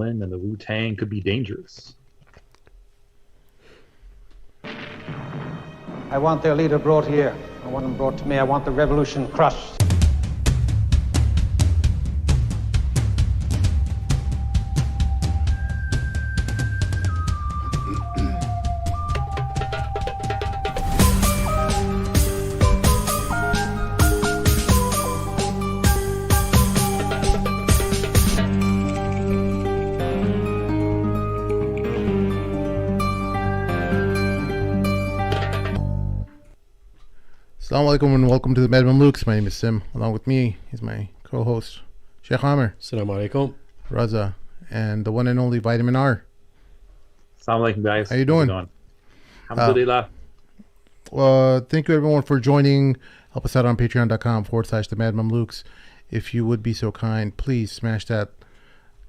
and the Wu-Tang could be dangerous. I want their leader brought here. I want him brought to me. I want the revolution crushed. Assalamu alaikum and welcome to the Mamluks. My name is Sim. Along with me is my co-host Sheikh Amir, Assalamu alaikum. Raza, and the one and only Vitamin R. Assalamu alaikum, guys. How you doing? Alhamdulillah. Thank you everyone for joining. Help us out on patreon.com/the Mad Mamluks. If you would be so kind, please smash that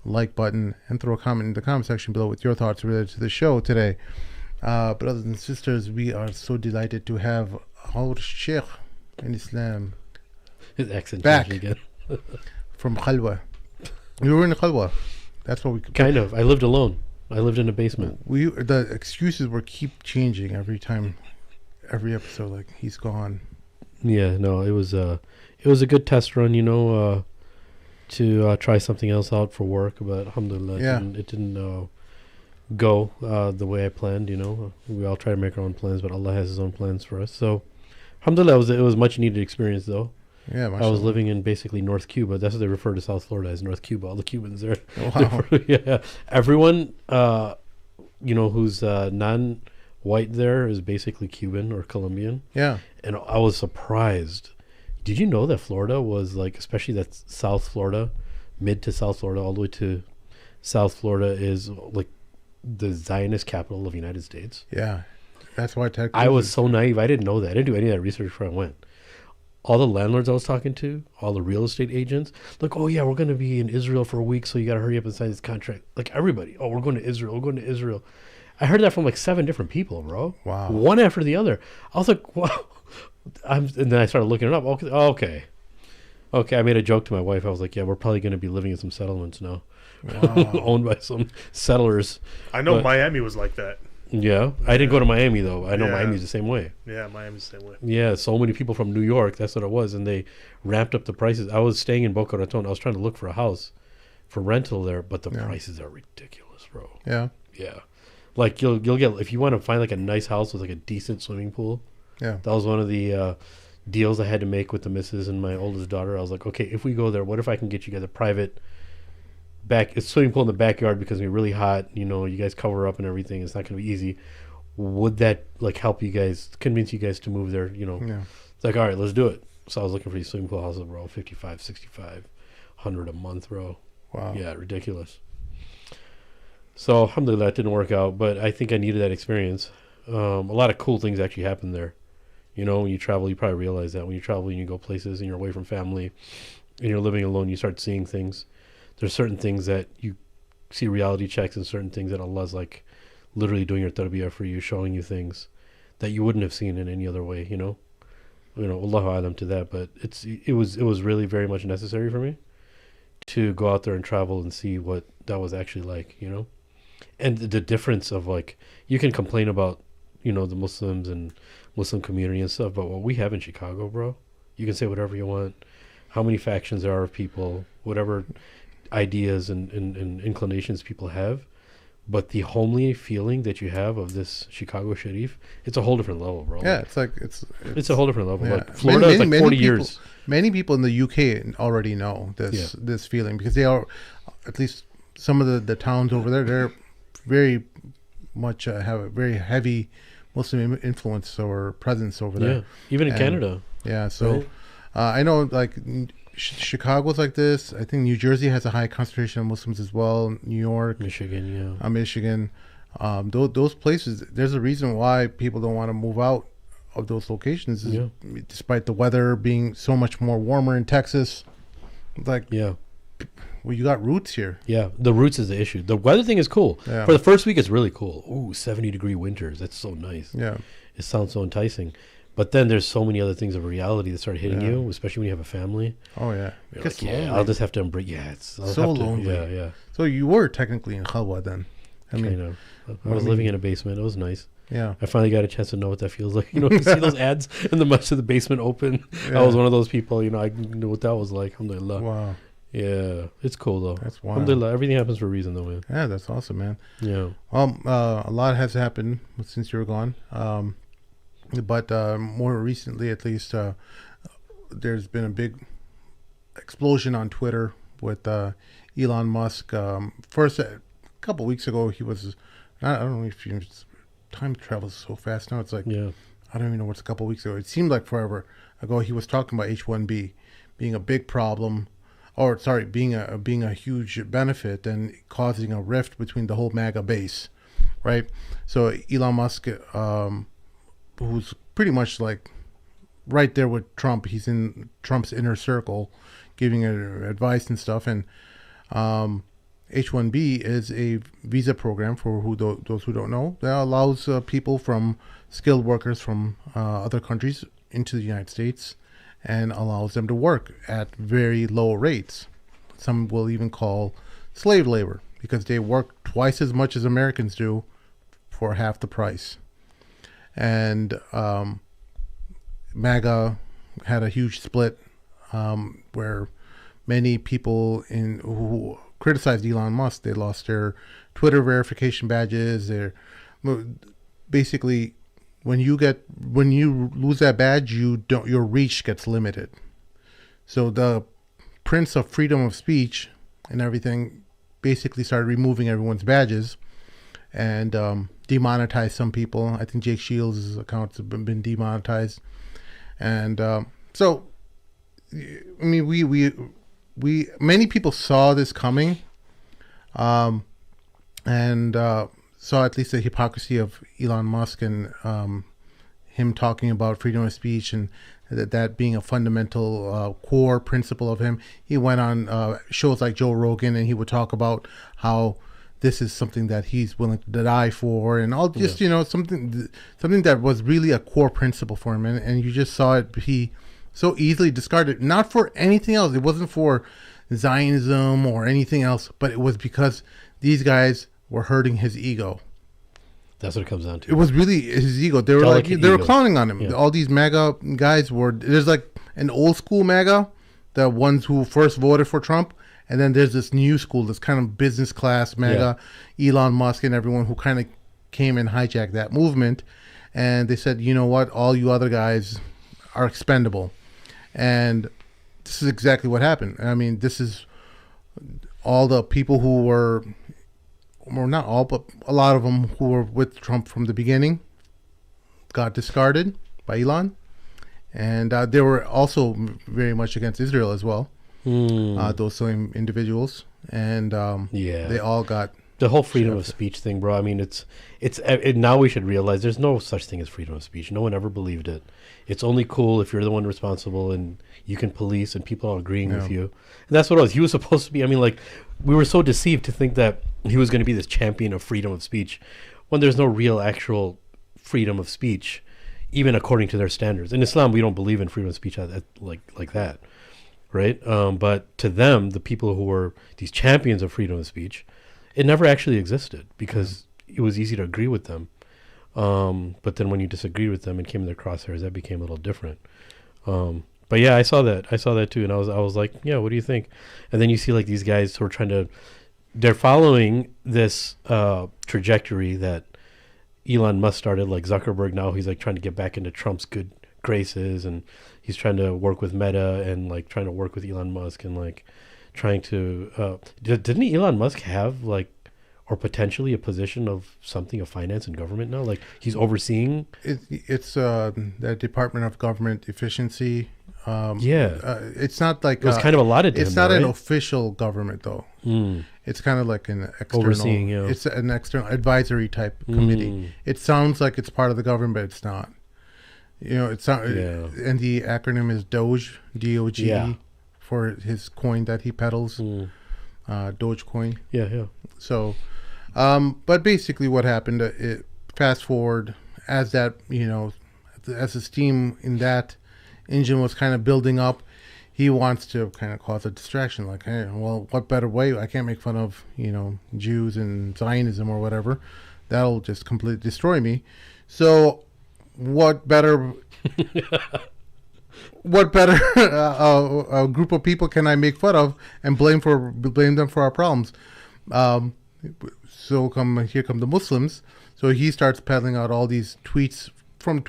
like button and throw a comment in the comment section below with your thoughts related to the show today. Brothers and sisters, we are so delighted to have our Sheikh in Islam His accent back again. from Khalwa. We were in Khalwa. That's what we Kind of. I lived alone. I lived in a basement. The excuses were keep changing every time, every episode. Like he's gone. Yeah, no, it was a good test run, to try something else out for work, but alhamdulillah, it didn't go the way I planned. We all try to make our own plans, but Allah has His own plans for us. So, alhamdulillah, it was much needed experience though. Yeah, I was living in basically North Cuba. That's what they refer to South Florida as, North Cuba. All the Cubans there. Oh, wow. Yeah, everyone who's non-white there is basically Cuban or Colombian. Yeah, and I was surprised. Did you know that Florida was like, especially that South Florida, mid to South Florida, all the way to South Florida is like the Zionist capital of the United States? Yeah, that's why I was so naive. I didn't know that. I didn't do any of that research before I went. All the landlords I was talking to, all the real estate agents, like, oh yeah, we're going to be in Israel for a week, so you got to hurry up and sign this contract. Like everybody, oh, we're going to Israel. We're going to Israel. I heard that from like 7 different people, bro. Wow. One after the other. I was like, wow. And then I started looking it up. Okay. I made a joke to my wife. I was like, yeah, we're probably going to be living in some settlements now. Wow. Owned by some settlers. I know Miami was like that. Yeah. I didn't go to Miami, though. I know Yeah. Miami's the same way. Yeah, Miami's the same way. Yeah, so many people from New York, that's what it was. And they ramped up the prices. I was staying in Boca Raton. I was trying to look for a house for rental there, but the prices are ridiculous, bro. Yeah. Yeah. Like you'll get, if you want to find like a nice house with like a decent swimming pool. Yeah. That was one of the deals I had to make with the missus and my oldest daughter. I was like, okay, if we go there, what if I can get you guys a private swimming pool in the backyard because it's really hot, you guys cover up and everything. It's not going to be easy. Would that like help you guys, convince you guys to move there? Yeah. It's like, all right, let's do it. So I was looking for these swimming pool houses, bro, 55, 65, 100 a month, bro. Wow. Yeah, ridiculous. So alhamdulillah, it didn't work out, but I think I needed that experience. A lot of cool things actually happened there. When you travel, you probably realize that when you travel and you go places and you're away from family and you're living alone, you start seeing things. There's certain things that you see reality checks and certain things that Allah's like literally doing your tarbiyah for you, showing you things that you wouldn't have seen in any other way, Allahu alam to that, but it was really very much necessary for me to go out there and travel and see what that was actually like, and the difference of like, you can complain about, the Muslims and Muslim community and stuff, but what we have in Chicago, bro, you can say whatever you want, how many factions there are of people, whatever ideas and inclinations people have, but the homely feeling that you have of this Chicago Sharif, it's a whole different level, bro. Yeah, it's a whole different level. Yeah. Like Florida is like 40 people, years. Many people in the UK already know this feeling because they are, at least some of the towns over there, they're very much have a very heavy Muslim influence or presence over there. Yeah, even in Canada. Yeah, so right? I know like Chicago's like this. I think New Jersey has a high concentration of Muslims as well. New York, Michigan, yeah. Michigan. Those places, there's a reason why people don't want to move out of those locations, despite the weather being so much more warmer in Texas. Like, well, you got roots here. Yeah, the roots is the issue. The weather thing is cool. Yeah. For the first week, it's really cool. Ooh, 70-degree winters. That's so nice. Yeah. It sounds so enticing. But then there's so many other things of reality that start hitting you, especially when you have a family. Oh yeah. You're like, yeah, I'll just have to embrace. Yeah, I'll so have to, lonely. Yeah. So you were technically in Khalwa then. I mean, Kind of. I was living in a basement. It was nice. yeah. I finally got a chance to know what that feels like. You know, you see those ads and the much of the basement open. I was one of those people. You know, I knew what that was like. Alhamdulillah. Wow. Yeah, it's cool though. That's wild. Alhamdulillah, everything happens for a reason though, man. Yeah, that's awesome, man. Yeah. A lot has happened since you were gone. But more recently, at least, there's been a big explosion on Twitter with Elon Musk. First, a couple weeks ago, he was, I don't know if time travels so fast now. It's like, Yeah. I don't even know what's a couple weeks ago. It seemed like forever ago. He was talking about H-1B being a big problem, or sorry, being a huge benefit and causing a rift between the whole MAGA base, right? So Elon Musk, who's pretty much like right there with Trump. He's in Trump's inner circle, giving advice and stuff. And H-1B is a visa program for those who don't know that allows people from skilled workers from other countries into the United States and allows them to work at very low rates. Some will even call slave labor because they work twice as much as Americans do for half the price. And MAGA had a huge split where many people who criticized Elon Musk, they lost their Twitter verification badges. Basically, when you lose that badge, your reach gets limited. So the Prince of freedom of speech and everything basically started removing everyone's badges and demonetized some people. I think Jake Shields' accounts have been demonetized. And so, I mean, we many people saw this coming, and saw at least the hypocrisy of Elon Musk and him talking about freedom of speech and that being a fundamental core principle of him. He went on shows like Joe Rogan and he would talk about how this is something that he's willing to die for and all, just, you know, something that was really a core principle for him. And you just saw it, he so easily discarded, not for anything else. It wasn't for Zionism or anything else, but it was because these guys were hurting his ego. That's what it comes down to. It was really his ego. They were Delicate they were ego. clowning on him. Yeah. All these MAGA guys were, there's like an old school MAGA, the ones who first voted for Trump, and then there's this new school, this kind of business class MAGA, Elon Musk and everyone who kind of came and hijacked that movement. And they said, you know what, all you other guys are expendable. And this is exactly what happened. I mean, this is all the people who were, or not all, but a lot of them who were with Trump from the beginning got discarded by Elon. And they were also very much against Israel as well, those same individuals. And they all got... The whole freedom of speech thing, bro. I mean, it's now we should realize there's no such thing as freedom of speech. No one ever believed it. It's only cool if you're the one responsible and you can police and people are agreeing with you. And that's what it was. He was supposed to be, I mean, like, we were so deceived to think that he was going to be this champion of freedom of speech when there's no real actual freedom of speech, even according to their standards. In Islam, we don't believe in freedom of speech like that, right? But to them, the people who were these champions of freedom of speech, it never actually existed because it was easy to agree with them. But then when you disagreed with them and came in their crosshairs, that became a little different. But yeah, I saw that too. And I was like, yeah, what do you think? And then you see like these guys who are they're following this trajectory that Elon Musk started, like Zuckerberg. Now he's like trying to get back into Trump's good graces, and he's trying to work with Meta and like trying to work with Elon Musk and like trying to didn't Elon Musk have like, or potentially a position of something of finance and government now? Like he's overseeing it's the Department of Government Efficiency. It's not like it was kind of allotted to it's him, not right? an official government though. It's kind of like an external Overseeing, it's an external advisory type committee. It sounds like it's part of the government, but it's not. You know, it's not. And the acronym is Doge, DOGE, for his coin that he peddles, Dogecoin. So but basically what happened, fast forward, as that, you know, as the steam in that engine was kind of building up, he wants to kind of cause a distraction. Like, hey, well, what better way? I can't make fun of, Jews and Zionism or whatever. That'll just completely destroy me. So what better a group of people can I make fun of and blame them for our problems? So here come the Muslims. So he starts peddling out all these tweets from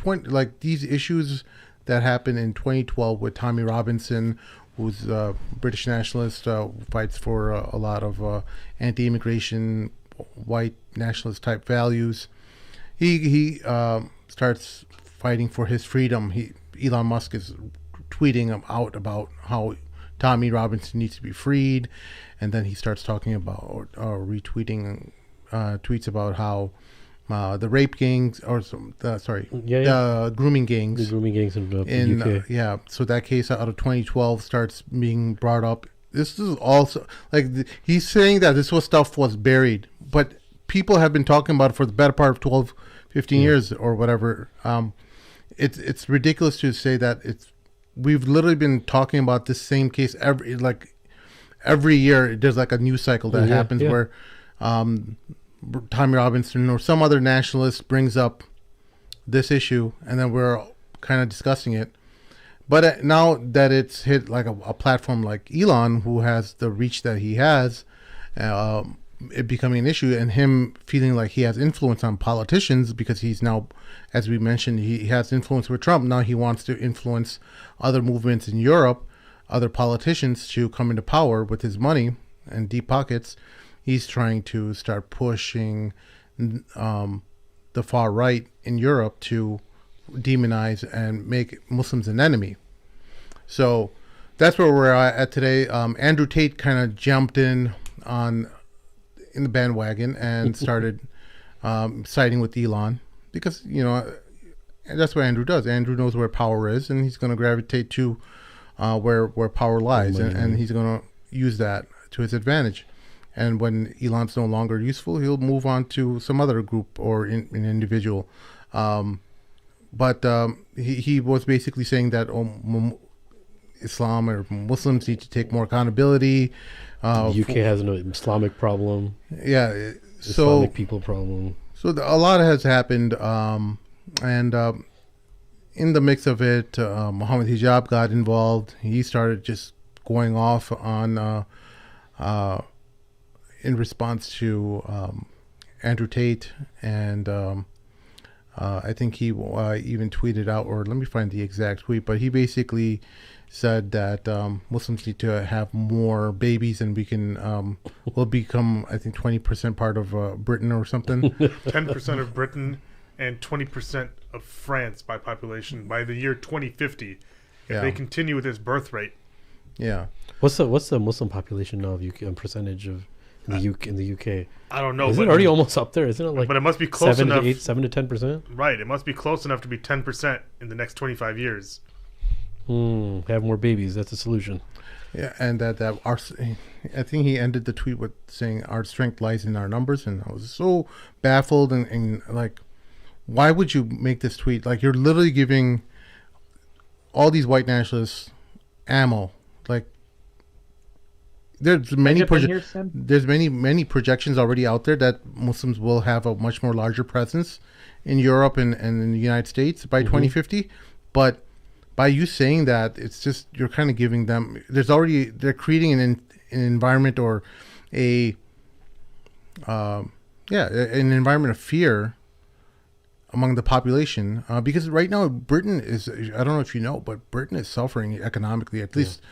these issues that happened in 2012 with Tommy Robinson, who's a British nationalist, fights for a lot of anti-immigration, white nationalist type values. He starts fighting for his freedom. Elon Musk is tweeting out about how Tommy Robinson needs to be freed, and then he starts talking about retweeting tweets about how the rape gangs grooming gangs. The grooming gangs in the UK. So that case out of 2012 starts being brought up. This is also he's saying that this stuff was buried, but people have been talking about it for the better part of 12, 15 years or whatever. It's ridiculous to say that we've literally been talking about this same case every year. There's a news cycle that happens where Tommy Robinson or some other nationalist brings up this issue, and then we're kind of discussing it. But now that it's hit a platform like Elon, who has the reach that he has, it becoming an issue, and him feeling like he has influence on politicians because he's now, as we mentioned, he has influence with Trump. Now he wants to influence other movements in Europe, other politicians to come into power with his money and deep pockets. He's trying to start pushing the far right in Europe to demonize and make Muslims an enemy. So that's where we're at today. Andrew Tate kind of jumped in the bandwagon and started siding with Elon because, that's what Andrew does. Andrew knows where power is, and he's going to gravitate to where power lies, and he's going to use that to his advantage. And when Elon's no longer useful, he'll move on to some other group or an individual. But he was basically saying that Islam or Muslims need to take more accountability. The UK has an Islamic problem. Yeah. Islamic people problem. So a lot has happened. And in the mix of it, Mohammed Hijab got involved. He started just going off on in response to Andrew Tate, and I think he even tweeted out, or let me find the exact tweet, but he basically said that Muslims need to have more babies, and we can will become, I think, 20% part of Britain or something. 10% of Britain and 20% of France by population by the year 2050. If they continue with this birth rate. Yeah. What's the Muslim population now of UK percentage of in the UK? I don't know. Is it already almost up there? Isn't it but it must be close enough. 7 to 10%? Right. It must be close enough to be 10% in the next 25 years. Have more babies. That's a solution. Yeah, and that I think he ended the tweet with saying our strength lies in our numbers, and I was so baffled and like, why would you make this tweet? Like, you're literally giving all these white nationalists ammo. Like, there's many projections already out there that Muslims will have a much more larger presence in Europe and in the United States by 2050. But by you saying that, it's just, you're kind of giving them, they're creating an environment or an environment of fear among the population, because right now Britain is, I don't know if you know, but Britain is suffering economically, at least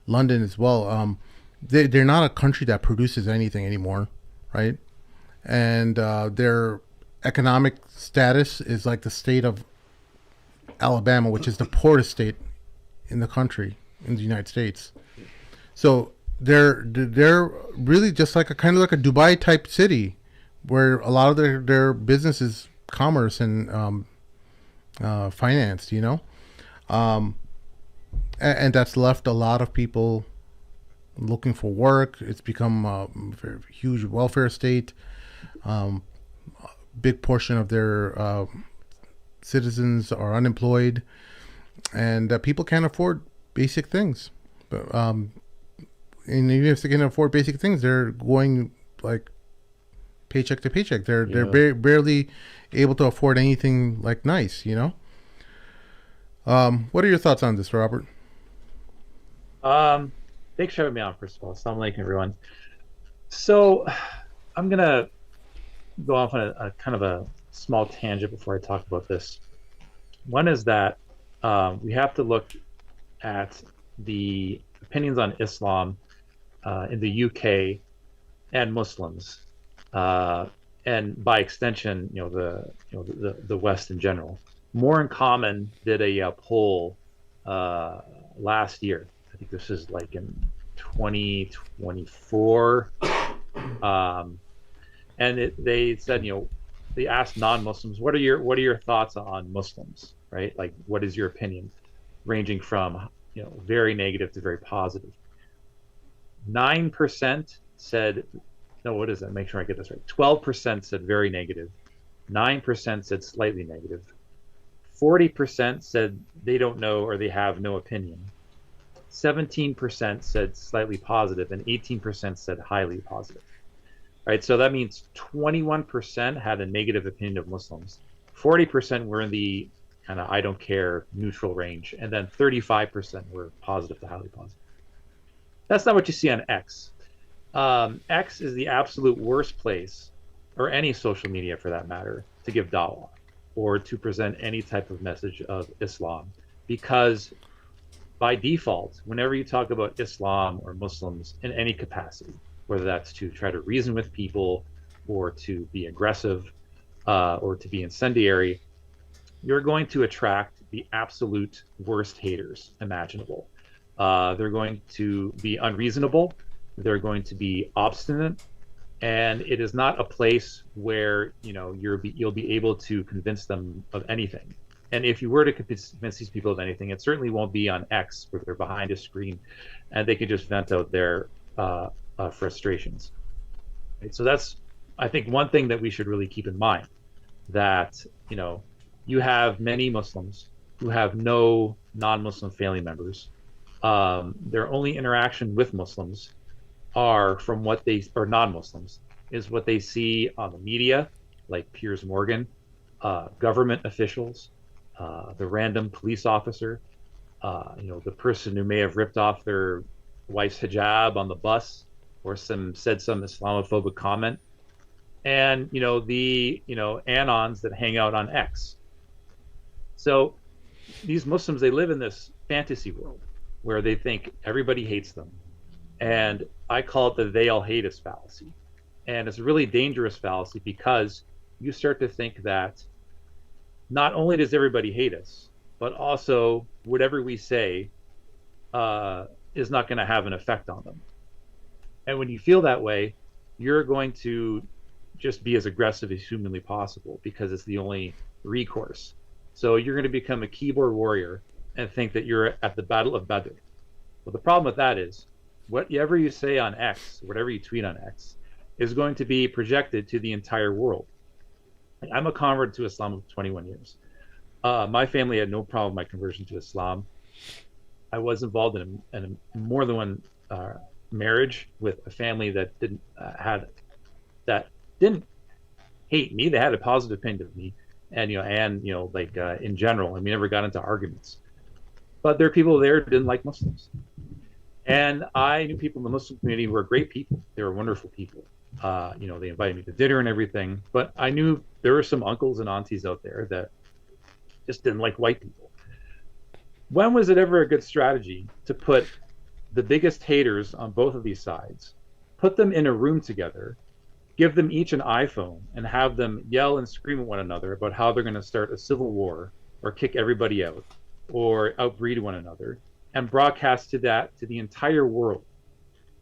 London as well. They're not a country that produces anything anymore, right? And their economic status is like the state of Alabama, which is the poorest state in the country, in the United States. So they're really just like a kind of like a Dubai type city, where a lot of their business is commerce and finance, and that's left a lot of people looking for work. It's become a very huge welfare state. Big portion of their citizens are unemployed, and people can't afford basic things. But and even if they can afford basic things, they're going like paycheck to paycheck. They're barely able to afford anything like nice, you know. What are your thoughts on this, Robert? Thanks for having me on, first of all. Assalamu alaikum, everyone. So I'm gonna go off on a kind of a small tangent before I talk about this. One is that we have to look at the opinions on Islam in the UK and Muslims, and by extension, the West in general. More in Common did a poll last year. I think this is like in 2024, and they said, they asked non-Muslims, what are your thoughts on Muslims, right? Like, what is your opinion, ranging from very negative to very positive. 9% said, no, what is that? Make sure I get this right. 12% said very negative. 9% said slightly negative. 40% said they don't know or they have no opinion. 17% said slightly positive, and 18% said highly positive. Right, so that means 21% had a negative opinion of Muslims. 40% were in the kind of I don't care neutral range, and then 35% were positive to highly positive. That's not what you see on X. X is the absolute worst place, or any social media for that matter, to give dawah or to present any type of message of Islam, because by default, whenever you talk about Islam or Muslims in any capacity, whether that's to try to reason with people or to be aggressive or to be incendiary, you're going to attract the absolute worst haters imaginable. They're going to be unreasonable. They're going to be obstinate. And it is not a place where you'll be able to convince them of anything. And if you were to convince these people of anything, it certainly won't be on X, where they're behind a screen and they can just vent out their frustrations. Right? So that's, I think, one thing that we should really keep in mind, that you have many Muslims who have no non-Muslim family members. Their only interaction with Muslims are from what they, or non-Muslims, is what they see on the media, like Piers Morgan, government officials, the random police officer, the person who may have ripped off their wife's hijab on the bus, or said some Islamophobic comment, and the anons that hang out on X. So these Muslims, they live in this fantasy world where they think everybody hates them, and I call it the "they all hate us" fallacy. And it's a really dangerous fallacy, because you start to think that not only does everybody hate us, but also whatever we say is not going to have an effect on them. And when you feel that way, you're going to just be as aggressive as humanly possible, because it's the only recourse. So you're going to become a keyboard warrior and think that you're at the Battle of Badr. Well, the problem with that is, whatever you say on X, whatever you tweet on X, is going to be projected to the entire world. I'm a convert to Islam of 21 years. My family had no problem with my conversion to Islam. I was involved in a more than one marriage with a family that didn't hate me. They had a positive opinion of me, and in general, and we never got into arguments. But there are people there who didn't like Muslims, and I knew people in the Muslim community who were great people. They were wonderful people. They invited me to dinner and everything, but I knew there were some uncles and aunties out there that just didn't like white people. When was it ever a good strategy to put the biggest haters on both of these sides, put them in a room together, give them each an iPhone, and have them yell and scream at one another about how they're going to start a civil war or kick everybody out or outbreed one another, and broadcast to the entire world?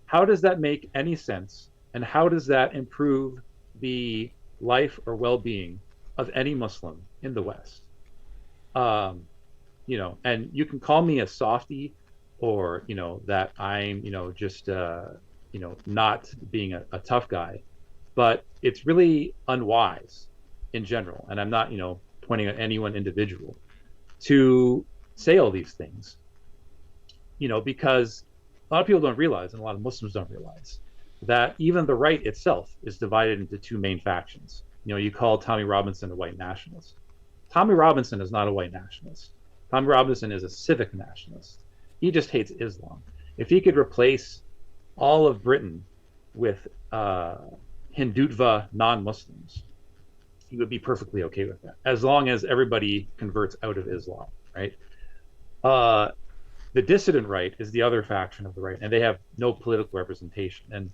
How does that make any sense? And how does that improve the life or well-being of any Muslim in the West? And you can call me a softie, or that I'm just not being a tough guy, but it's really unwise in general. And I'm not pointing at any one individual, to say all these things. Because a lot of people don't realize, and a lot of Muslims don't realize, that even the right itself is divided into two main factions. You call Tommy Robinson a white nationalist. Tommy Robinson is not a white nationalist. Tommy Robinson is a civic nationalist. He just hates Islam. If he could replace all of Britain with Hindutva non-Muslims, he would be perfectly okay with that, as long as everybody converts out of Islam, right? The dissident right is the other faction of the right, and they have no political representation. And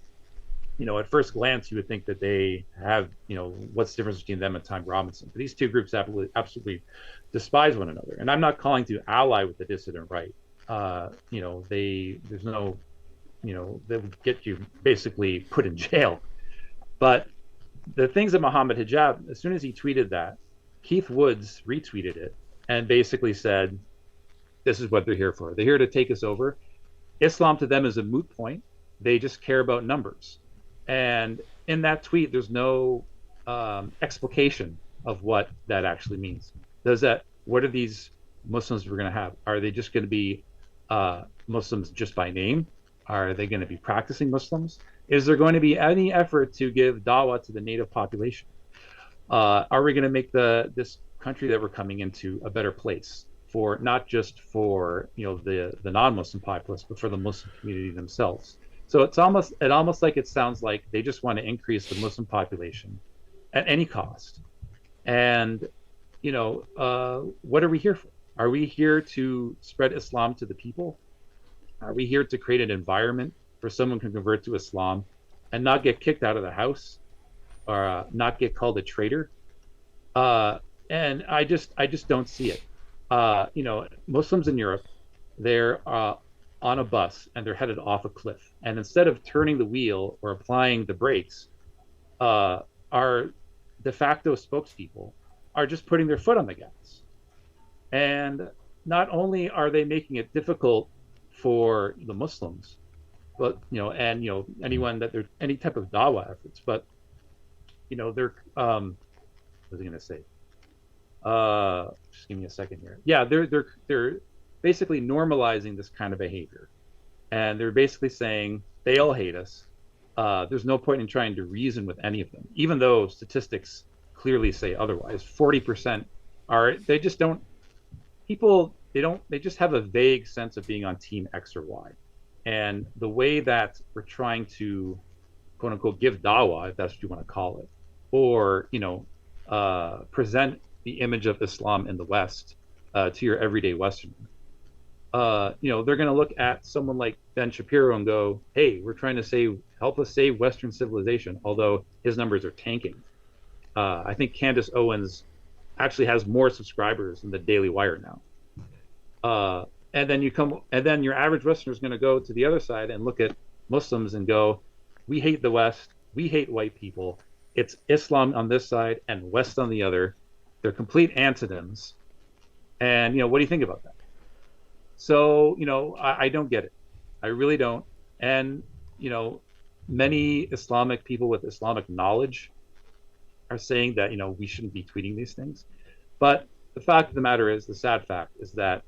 at first glance, you would think that they have, what's the difference between them and Tommy Robinson? But these two groups absolutely despise one another. And I'm not calling to ally with the dissident right. There's no, they would get you basically put in jail. But the things that Mohammed Hijab, as soon as he tweeted that, Keith Woods retweeted it and basically said, this is what they're here for. They're here to take us over. Islam to them is a moot point. They just care about numbers. And in that tweet, there's no explication of what that actually means. What are these Muslims we're going to have? Are they just going to be Muslims just by name? Are they going to be practicing Muslims? Is there going to be any effort to give dawah to the native population? Are we going to make this country that we're coming into a better place for not just for the non-Muslim populace, but for the Muslim community themselves? So it almost like it sounds like they just want to increase the Muslim population at any cost. And what are we here for? Are we here to spread Islam to the people? Are we here to create an environment where someone can convert to Islam and not get kicked out of the house or not get called a traitor? And I just don't see it. Muslims in Europe, they're on a bus and they're headed off a cliff. And instead of turning the wheel or applying the brakes, our de facto spokespeople are just putting their foot on the gas. And not only are they making it difficult for the Muslims, but anyone that there's any type of dawah efforts, but they're what was I going to say? Just give me a second here. Yeah, they're basically normalizing this kind of behavior, and they're basically saying they all hate us. There's no point in trying to reason with any of them, even though statistics clearly say otherwise. 40% they just don't. They just have a vague sense of being on team X or Y. And the way that we're trying to, quote unquote, give dawah, if that's what you want to call it, or, present the image of Islam in the West to your everyday Westerner, they're going to look at someone like Ben Shapiro and go, hey, we're trying to help us save Western civilization, although his numbers are tanking. I think Candace Owens actually has more subscribers than the Daily Wire now. And then your average Westerner is going to go to the other side and look at Muslims and go, we hate the West, we hate white people. It's Islam on this side and West on the other. They're complete antonyms. And what do you think about that? So I don't get it. I really don't. And many Islamic people with Islamic knowledge are saying that we shouldn't be tweeting these things. But the fact of the matter is, the sad fact is that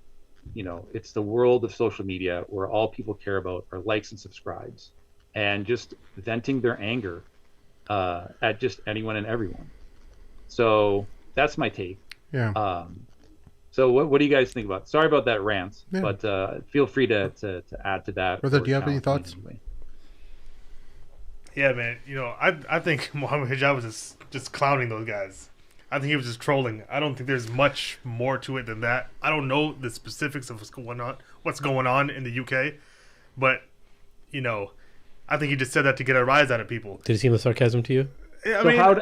it's the world of social media where all people care about are likes and subscribes and just venting their anger at just anyone and everyone. So that's my take. Yeah. So what do you guys think about? Sorry about that rant, yeah. But feel free to add to that. Brother, do you have any thoughts? Anyway. Yeah, man. I think Mohammed Hijab was just clowning those guys. I think he was just trolling. I don't think there's much more to it than that. I don't know the specifics of what's going on in the UK, but I think he just said that to get a rise out of people. Did it seem the sarcasm to you? Yeah, how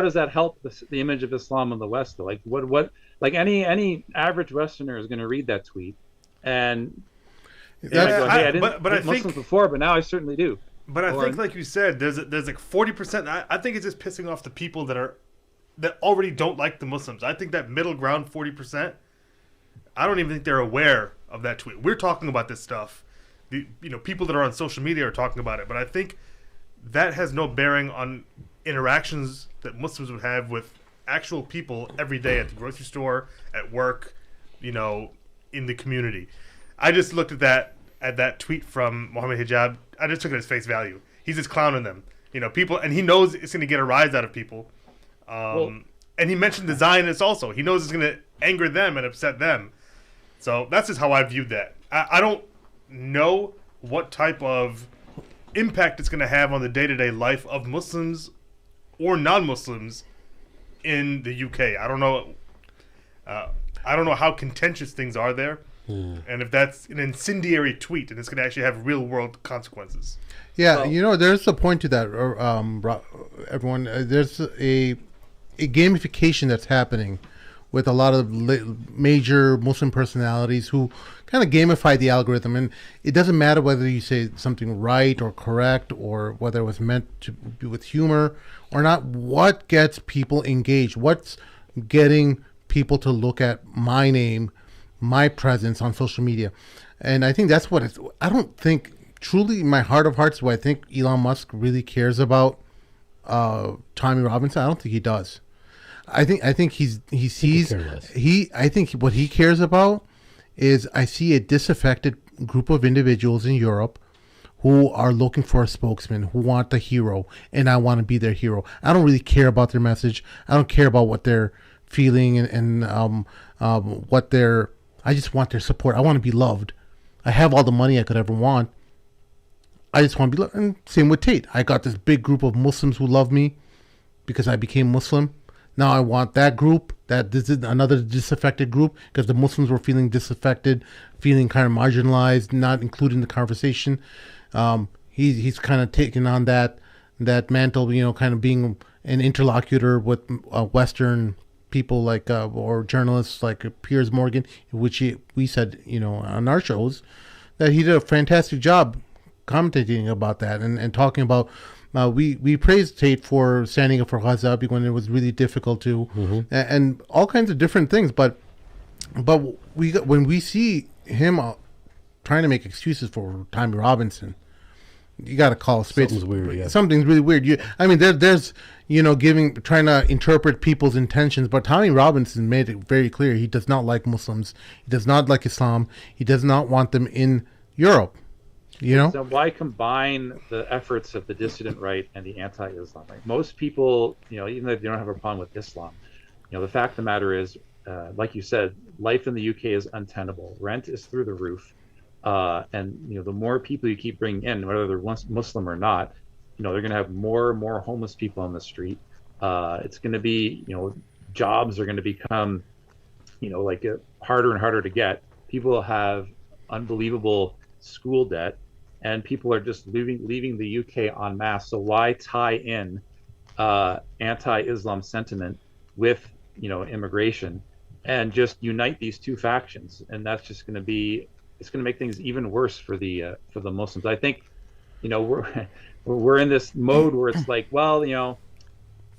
does that help the image of Islam in the West? Though? Like what like any average Westerner is going to read that tweet and go, hey, I didn't hate Muslims before, but now I certainly do. But I think, like you said, there's like 40%. I think it's just pissing off the people that already don't like the Muslims. I think that middle ground 40%, I don't even think they're aware of that tweet. We're talking about this stuff. People that are on social media are talking about it. But I think that has no bearing on interactions that Muslims would have with actual people every day at the grocery store, at work, you know, in the community. I just looked at that tweet from Mohammed Hijab. I just took it as face value. He's just clowning them, you know, people, and he knows it's going to get a rise out of people. And he mentioned the Zionists also. He knows it's going to anger them and upset them. So that's just how I viewed that. I don't know what type of impact it's going to have on the day-to-day life of Muslims or non-Muslims in the UK. I don't know. I don't know how contentious things are there, and if that's an incendiary tweet and it's going to actually have real-world consequences. Yeah, you know, there's a point to that. Everyone, there's a gamification that's happening with a lot of major Muslim personalities who kind of gamify the algorithm, and it doesn't matter whether you say something right or correct or whether it was meant to be with humor or not. What gets people engaged? What's getting people to look at my name, my presence on social media? And I think that's what it's. I don't think truly in my heart of hearts do I think Elon Musk really cares about Tommy Robinson. I don't think he does. I think he sees I think what he cares about is I see a disaffected group of individuals in Europe who are looking for a spokesman, who want the hero, and I want to be their hero. I don't really care about their message. I don't care about what they're feeling and what they're. I just want their support. I want to be loved. I have all the money I could ever want. I just want to be loved. And same with Tate. I got this big group of Muslims who love me because I became Muslim. Now I want that group, that this is another disaffected group, because the Muslims were feeling disaffected, feeling kind of marginalized, not included in the conversation. He's kind of taken on that mantle, you know, kind of being an interlocutor with Western people like or journalists like Piers Morgan, which we said, you know, on our shows that he did a fantastic job commentating about that and talking about. We praised Tate for standing up for Gaza when it was really difficult to, and all kinds of different things. But when we see him trying to make excuses for Tommy Robinson, you got to call a spade. Something's weird. Yeah. Something's really weird. I mean, there's you know trying to interpret people's intentions, but Tommy Robinson made it very clear he does not like Muslims. He does not like Islam. He does not want them in Europe. You know, so why combine the efforts of the dissident right and the anti-Islam right? Most people, you know, even though they don't have a problem with Islam, you know, the fact of the matter is, like you said, life in the UK is untenable. Rent is through the roof, and you know, the more people you keep bringing in, whether they're Muslim or not, you know, they're going to have more and more homeless people on the street. It's going to be, you know, jobs are going to become, you know, like harder and harder to get. People have unbelievable school debt. And people are just leaving the UK en masse. So why tie in anti-Islam sentiment with, you know, immigration, and just unite these two factions? And that's just going to be, it's going to make things even worse for the Muslims. I think, you know, we're in this mode where it's like, well, you know,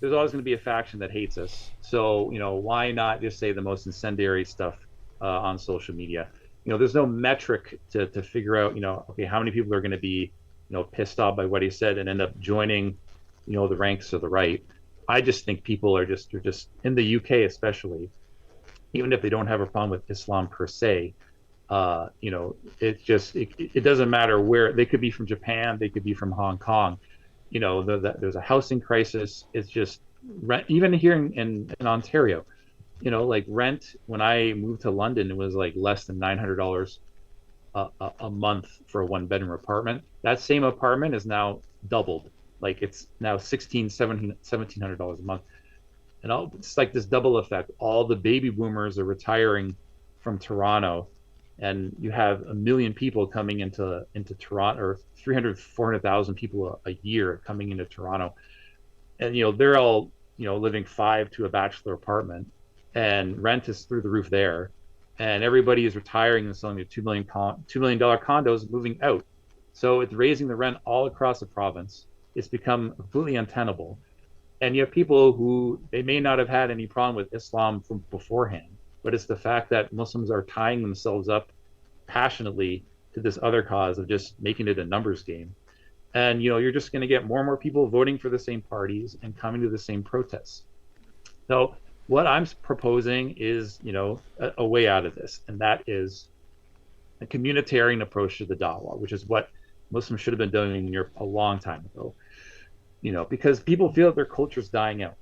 there's always going to be a faction that hates us. So, you know, why not just say the most incendiary stuff on social media? You know, there's no metric to figure out, you know, okay, how many people are going to be, you know, pissed off by what he said and end up joining, you know, the ranks of the right. I just think people are just in the UK especially, even if they don't have a problem with Islam per se, you know, it doesn't matter where they could be, from Japan, they could be from Hong Kong, you know, there's a housing crisis. It's just even here in Ontario. You know, like rent, when I moved to London, it was like less than $900 a month for a one-bedroom apartment. That same apartment is now doubled. Like it's now $1,700 a month. And it's like this double effect. All the baby boomers are retiring from Toronto, and you have 1 million people coming into Toronto, or 400,000 people a year coming into Toronto. And, you know, they're all, you know, living 5 to a bachelor apartment. And rent is through the roof there, and everybody is retiring and selling their $2 million condos, moving out. So it's raising the rent all across the province. It's become completely untenable. And you have people who, they may not have had any problem with Islam from beforehand, but it's the fact that Muslims are tying themselves up passionately to this other cause of just making it a numbers game. And, you know, you're just going to get more and more people voting for the same parties and coming to the same protests. So what I'm proposing is, a way out of this, and that is a communitarian approach to the dawah, which is what Muslims should have been doing in Europe a long time ago. Because people feel that their culture is dying out.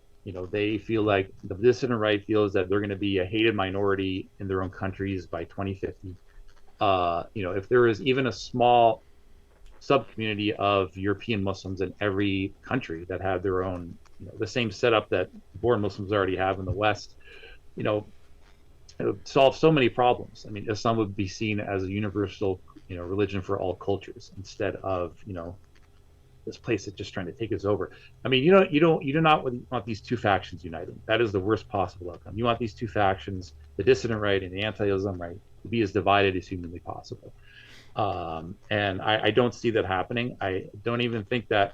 They feel like the dissident right feels that they're going to be a hated minority in their own countries by 2050. If there is even a small sub community of European Muslims in every country that have their own, the same setup that born Muslims already have in the West, it would solve so many problems. I mean, Islam would be seen as a universal, religion for all cultures instead of, this place that's just trying to take us over. I mean, you do not want these two factions uniting. That is the worst possible outcome. You want these two factions, the dissident right and the anti-Islam right, to be as divided as humanly possible. And I don't see that happening. I don't even think that,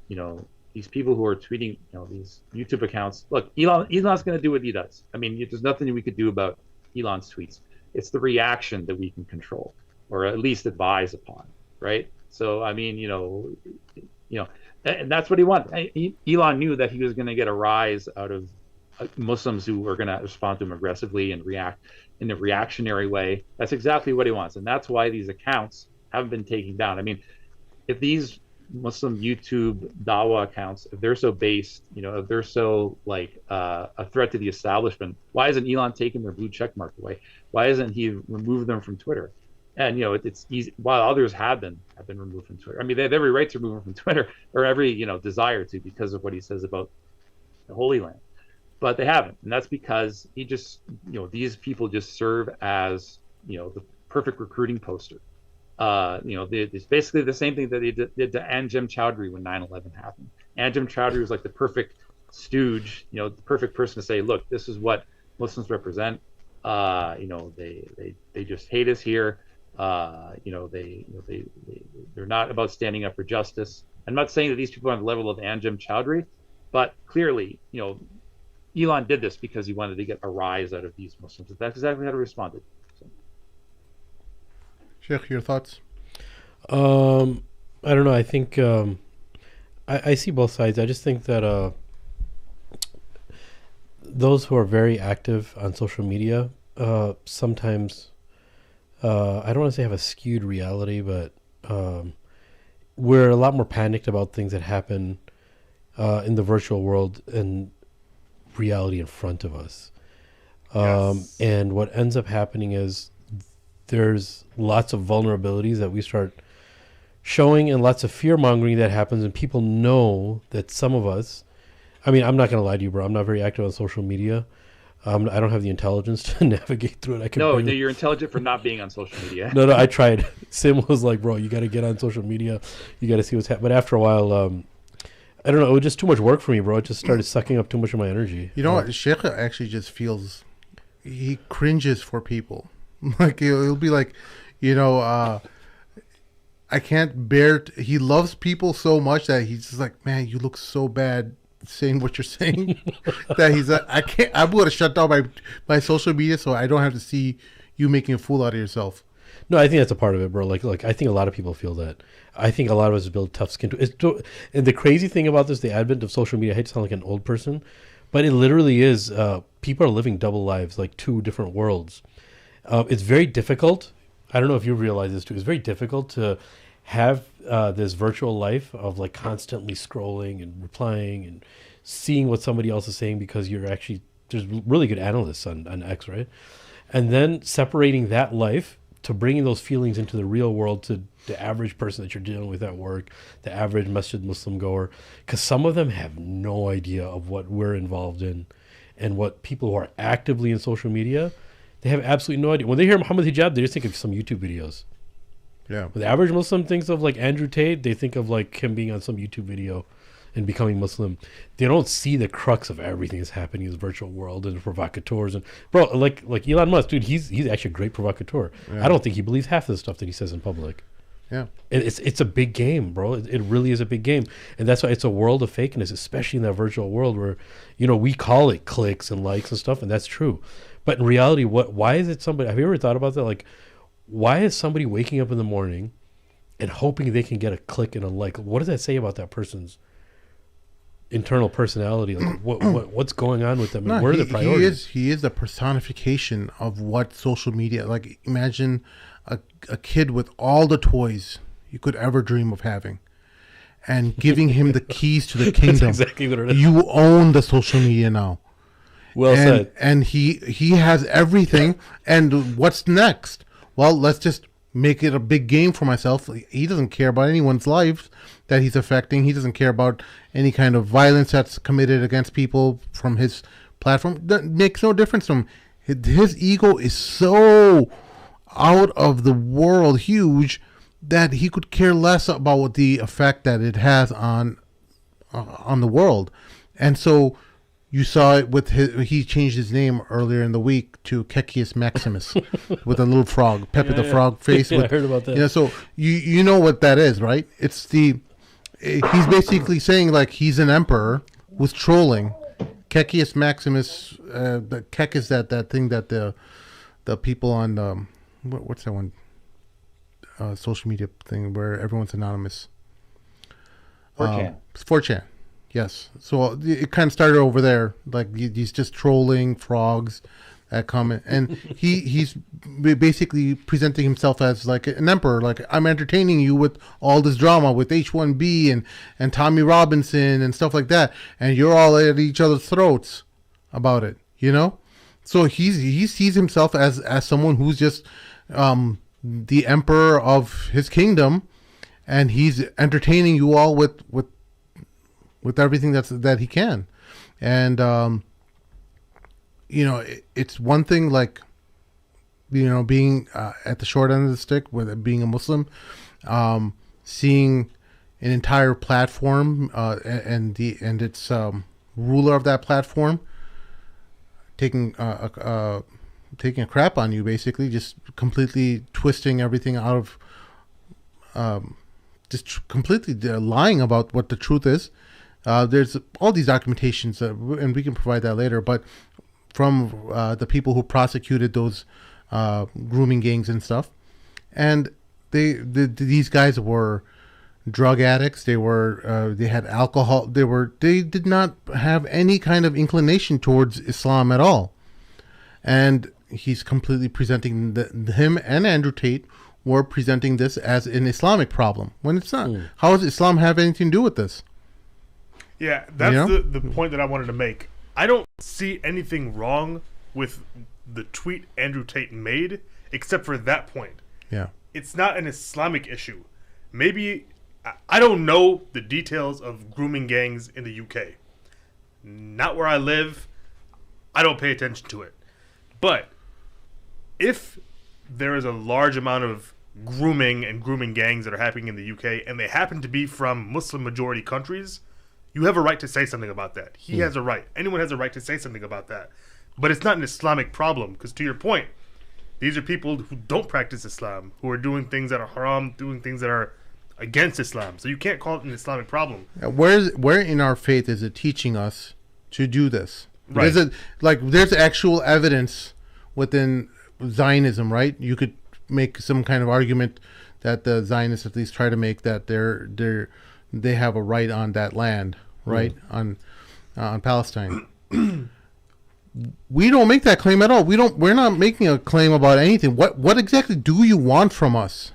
these people who are tweeting, these YouTube accounts. Look, Elon's going to do what he does. I mean, there's nothing we could do about Elon's tweets. It's the reaction that we can control, or at least advise upon, right? So, I mean, and that's what he wanted. Elon knew that he was going to get a rise out of Muslims who were going to respond to him aggressively and react in a reactionary way. That's exactly what he wants, and that's why these accounts haven't been taken down. I mean, if these Muslim YouTube Dawa accounts, if they're so based, if they're so like a threat to the establishment, why isn't Elon taking their blue check mark away? Why isn't he removed them from Twitter? And it's easy. While others have been removed from Twitter. I mean, they have every right to remove him from Twitter, or every desire to, because of what he says about the Holy Land. But they haven't, and that's because he just these people just serve as the perfect recruiting poster. It's basically the same thing that they did to Anjem Chowdhury when 9/11 happened. Anjem Chowdhury was like the perfect stooge, the perfect person to say, look, this is what Muslims represent. They just hate us here. They're not about standing up for justice. I'm not saying that these people are on the level of Anjem Chowdhury, but clearly, Elon did this because he wanted to get a rise out of these Muslims. That's exactly how he responded. So. Sheikh, your thoughts? I don't know. I think I see both sides. I just think that those who are very active on social media sometimes, I don't want to say have a skewed reality, but we're a lot more panicked about things that happen in the virtual world and reality in front of us. Yes. And what ends up happening is there's lots of vulnerabilities that we start showing and lots of fear mongering that happens, and people know that some of us, I mean, I'm not going to lie to you, bro. I'm not very active on social media. I don't have the intelligence to navigate through it. No, you're intelligent for not being on social media. No, I tried. Sim was like, bro, you got to get on social media. You got to see what's happening. But after a while, I don't know. It was just too much work for me, bro. It just started sucking up too much of my energy. You know what? Sheikh actually just feels, he cringes for people. Like, he'll be like, I can't bear, he loves people so much that he's just like, man, you look so bad saying what you're saying that he's like, I'm going to shut down my social media so I don't have to see you making a fool out of yourself. No, I think that's a part of it, bro. Like I think a lot of people feel that. I think a lot of us build tough skin and the crazy thing about this, the advent of social media, I hate to sound like an old person, but it literally is, people are living double lives, like two different worlds. It's very difficult. I don't know if you realize this too. It's very difficult to have this virtual life of like constantly scrolling and replying and seeing what somebody else is saying, because there's really good analysts on X, right? And then separating that life to bringing those feelings into the real world to the average person that you're dealing with at work, the average Masjid Muslim goer, because some of them have no idea of what we're involved in and what people who are actively in social media, they have absolutely no idea. When they hear Muhammad Hijab, they just think of some YouTube videos. Yeah. When the average Muslim thinks of like Andrew Tate, they think of like him being on some YouTube video and becoming Muslim. They don't see the crux of everything that's happening in this virtual world and the provocateurs. And bro, like Elon Musk, dude, he's actually a great provocateur. Yeah. I don't think he believes half of the stuff that he says in public. Yeah. It's a big game, bro. It really is a big game. And that's why it's a world of fakeness, especially in that virtual world where, we call it clicks and likes and stuff, and that's true. But in reality, why is it somebody, have you ever thought about that? Like, why is somebody waking up in the morning and hoping they can get a click and a like? What does that say about that person's internal personality. Like what's going on with them? And No, where are the priorities? he is the personification of what social media. Like, imagine a kid with all the toys you could ever dream of having, and giving him the keys to the kingdom. That's exactly what it is. You own the social media now. Well and, said. And he has everything. And what's next? Well, let's just make it a big game for myself. He doesn't care about anyone's lives that he's affecting. He doesn't care about any kind of violence that's committed against people from his platform. That makes no difference to him. His ego is so out of the world huge that he could care less about the effect that it has on the world. And so you saw it with he changed his name earlier in the week to Kekius Maximus with a little frog, Pepe the Frog face. I heard about that. You know, so you know what that is, right? It's he's basically saying like he's an emperor who's trolling. Kekius Maximus, the Kek is that thing that the people on what's that one social media thing where everyone's anonymous. 4chan. 4chan. Yes. So it kind of started over there. Like he's just trolling frogs that comment. And he's basically presenting himself as like an emperor. Like, I'm entertaining you with all this drama with H1B and Tommy Robinson and stuff like that. And you're all at each other's throats about it, you know? So he sees himself as someone who's just the emperor of his kingdom. And he's entertaining you all with everything that he can. And you know, it's one thing, like, you know, being at the short end of the stick with it being a Muslim, seeing an entire platform and its ruler of that platform taking a crap on you, basically just completely twisting everything out of just completely lying about what the truth is. There's all these documentations, and we can provide that later, but from the people who prosecuted those grooming gangs and stuff. And these guys were drug addicts. They had alcohol. They did not have any kind of inclination towards Islam at all. And he's completely presenting him and Andrew Tate were presenting this as an Islamic problem when it's not. How does Islam have anything to do with this? Yeah, that's the point that I wanted to make. I don't see anything wrong with the tweet Andrew Tate made, except for that point. Yeah. It's not an Islamic issue. Maybe, I don't know the details of grooming gangs in the UK. Not where I live. I don't pay attention to it. But if there is a large amount of grooming and grooming gangs that are happening in the UK, and they happen to be from Muslim majority countries, you have a right to say something about that. He has a right. Anyone has a right to say something about that. But it's not an Islamic problem, because to your point, these are people who don't practice Islam, who are doing things that are haram, doing things that are against Islam. So you can't call it an Islamic problem. Where in our faith is it teaching us to do this? Right. There's actual evidence within Zionism, right? You could make some kind of argument that the Zionists at least try to make that they have a right on that land, right? On Palestine. We don't make that claim at all. We're not making a claim about anything. What exactly do you want from us?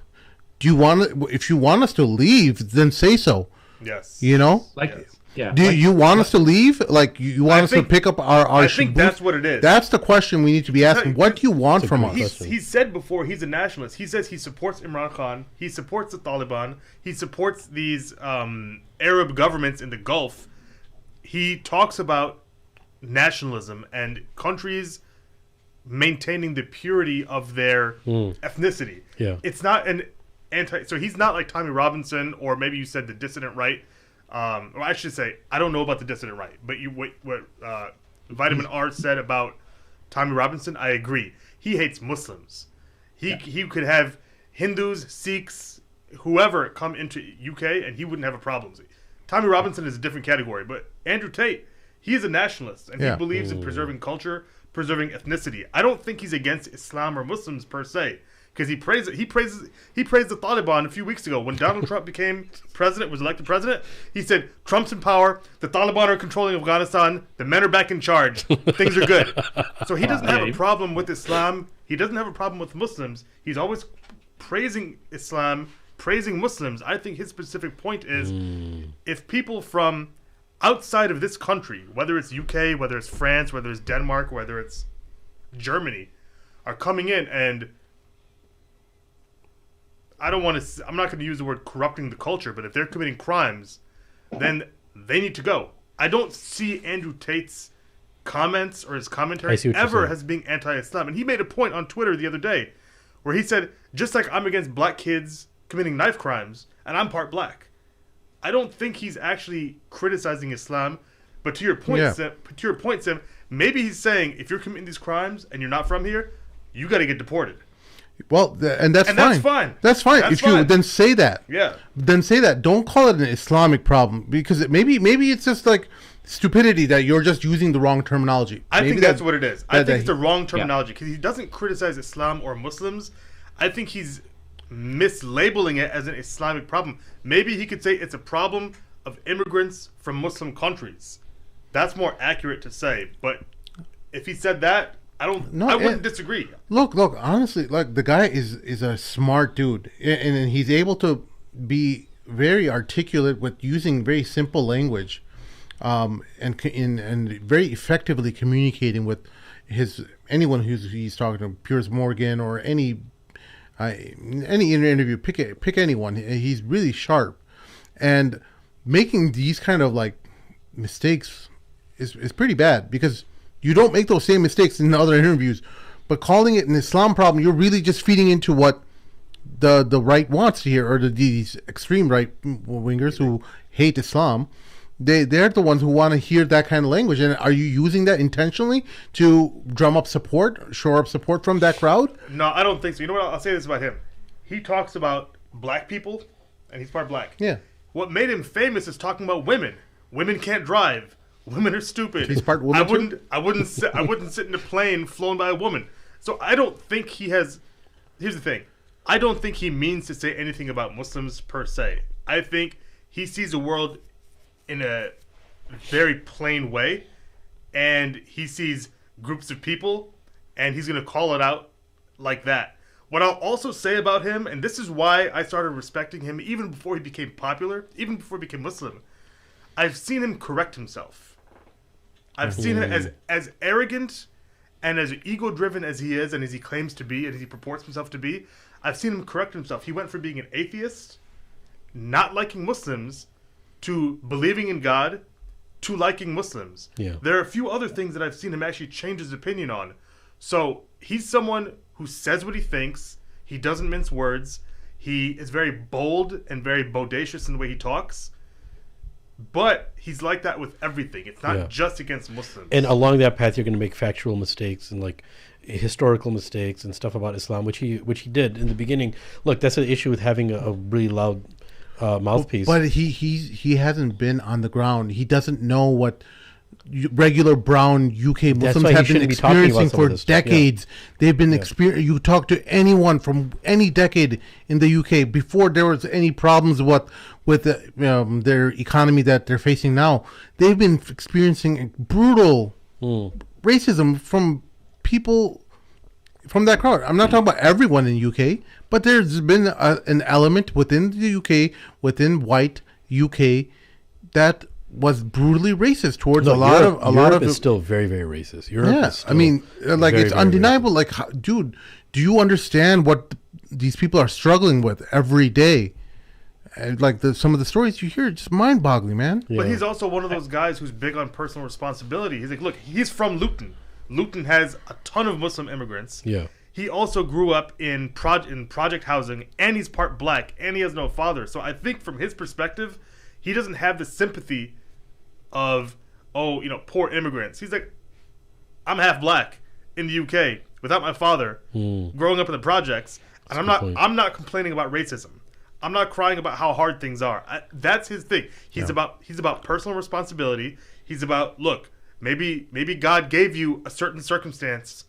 Do you want, if you want us to leave, then say so. Yes. You know? Do you want us to leave? Like, you want us to pick up our I think that's what it is. That's the question we need to be asking. What do you want from us? He's said before he's a nationalist. He says he supports Imran Khan. He supports the Taliban. He supports these Arab governments in the Gulf. He talks about nationalism and countries maintaining the purity of their ethnicity. Yeah. It's not an so he's not like Tommy Robinson, or maybe you said the dissident right. Or I should say, I don't know about the dissident right, but what Vitamin R said about Tommy Robinson, I agree. He hates Muslims. He could have Hindus, Sikhs, whoever come into UK, and he wouldn't have a problem. Tommy Robinson is a different category, but Andrew Tate, he is a nationalist, and he believes in preserving culture, preserving ethnicity. I don't think he's against Islam or Muslims per se. because he praised the Taliban a few weeks ago when Donald Trump was elected president. He said Trump's in power, the Taliban are controlling Afghanistan, the men are back in charge, things are good. So he doesn't have a problem with Islam. He doesn't have a problem with Muslims. He's always praising Islam, praising Muslims. I think his specific point is if people from outside of this country, whether it's UK, whether it's France, whether it's Denmark, whether it's Germany, are coming in and I'm not going to use the word corrupting the culture, but if they're committing crimes, then they need to go. I don't see Andrew Tate's comments or his commentary ever as being anti-Islam. And he made a point on Twitter the other day where he said, just like I'm against black kids committing knife crimes, and I'm part black. I don't think he's actually criticizing Islam, but to your point, Sim, maybe he's saying if you're committing these crimes and you're not from here, you got to get deported. Well, and that's fine. That's fine. If you then say that, then say that. Don't call it an Islamic problem because maybe it's just like stupidity that you're just using the wrong terminology. I think that's what it is. I think it's the wrong terminology because he doesn't criticize Islam or Muslims. I think he's mislabeling it as an Islamic problem. Maybe he could say it's a problem of immigrants from Muslim countries. That's more accurate to say. But if he said that, I wouldn't disagree. Look, honestly, like the guy is a smart dude, and he's able to be very articulate with using very simple language, and very effectively communicating with anyone he's talking to, Piers Morgan or any interview. Pick anyone. He's really sharp, and making these kind of like mistakes is pretty bad because you don't make those same mistakes in other interviews, but calling it an Islam problem, you're really just feeding into what the right wants to hear, or these extreme right wingers who hate Islam. They're the ones who want to hear that kind of language. And are you using that intentionally to drum up support, shore up support from that crowd? No, I don't think so. You know what? I'll say this about him. He talks about black people, and he's part black. Yeah. What made him famous is talking about women. Women can't drive. Women are stupid. He's part woman. I wouldn't sit in a plane flown by a woman. So I don't think he has. Here's the thing. I don't think he means to say anything about Muslims per se. I think he sees the world in a very plain way, and he sees groups of people, and he's going to call it out like that. What I'll also say about him, and this is why I started respecting him even before he became popular, even before he became Muslim, I've seen him correct himself. I've seen him as arrogant and as ego-driven as he is and as he claims to be and as he purports himself to be. I've seen him correct himself. He went from being an atheist, not liking Muslims, to believing in God, to liking Muslims. Yeah. There are a few other things that I've seen him actually change his opinion on. So he's someone who says what he thinks. He doesn't mince words. He is very bold and very bodacious in the way he talks. But he's like that with everything. It's not just against Muslims. And along that path, you're going to make factual mistakes and like historical mistakes and stuff about Islam, which he did in the beginning. Look, that's an issue with having a really loud mouthpiece. But he hasn't been on the ground. He doesn't know what regular brown UK Muslims have been experiencing for decades. They've been experiencing. You talk to anyone from any decade in the UK before there was any problems with their economy that they're facing now. They've been experiencing brutal racism from people from that crowd. I'm not talking about everyone in UK, but there's been an element within the UK, within white UK, that was brutally racist towards a lot of Europe is still very, very racist. Europe is still I mean, like very, it's very undeniable. racist. Like, dude, do you understand what these people are struggling with every day? And like some of the stories you hear, just mind-boggling, man. Yeah. But he's also one of those guys who's big on personal responsibility. He's like, look, he's from Luton. Luton has a ton of Muslim immigrants. Yeah. He also grew up in project housing, and he's part black, and he has no father. So I think from his perspective, he doesn't have the sympathy of, poor immigrants. He's like, I'm half black in the UK without my father, growing up in the projects, and I'm not complaining about racism. I'm not crying about how hard things are. That's his thing. He's about personal responsibility. He's about, look, maybe God gave you a certain circumstance.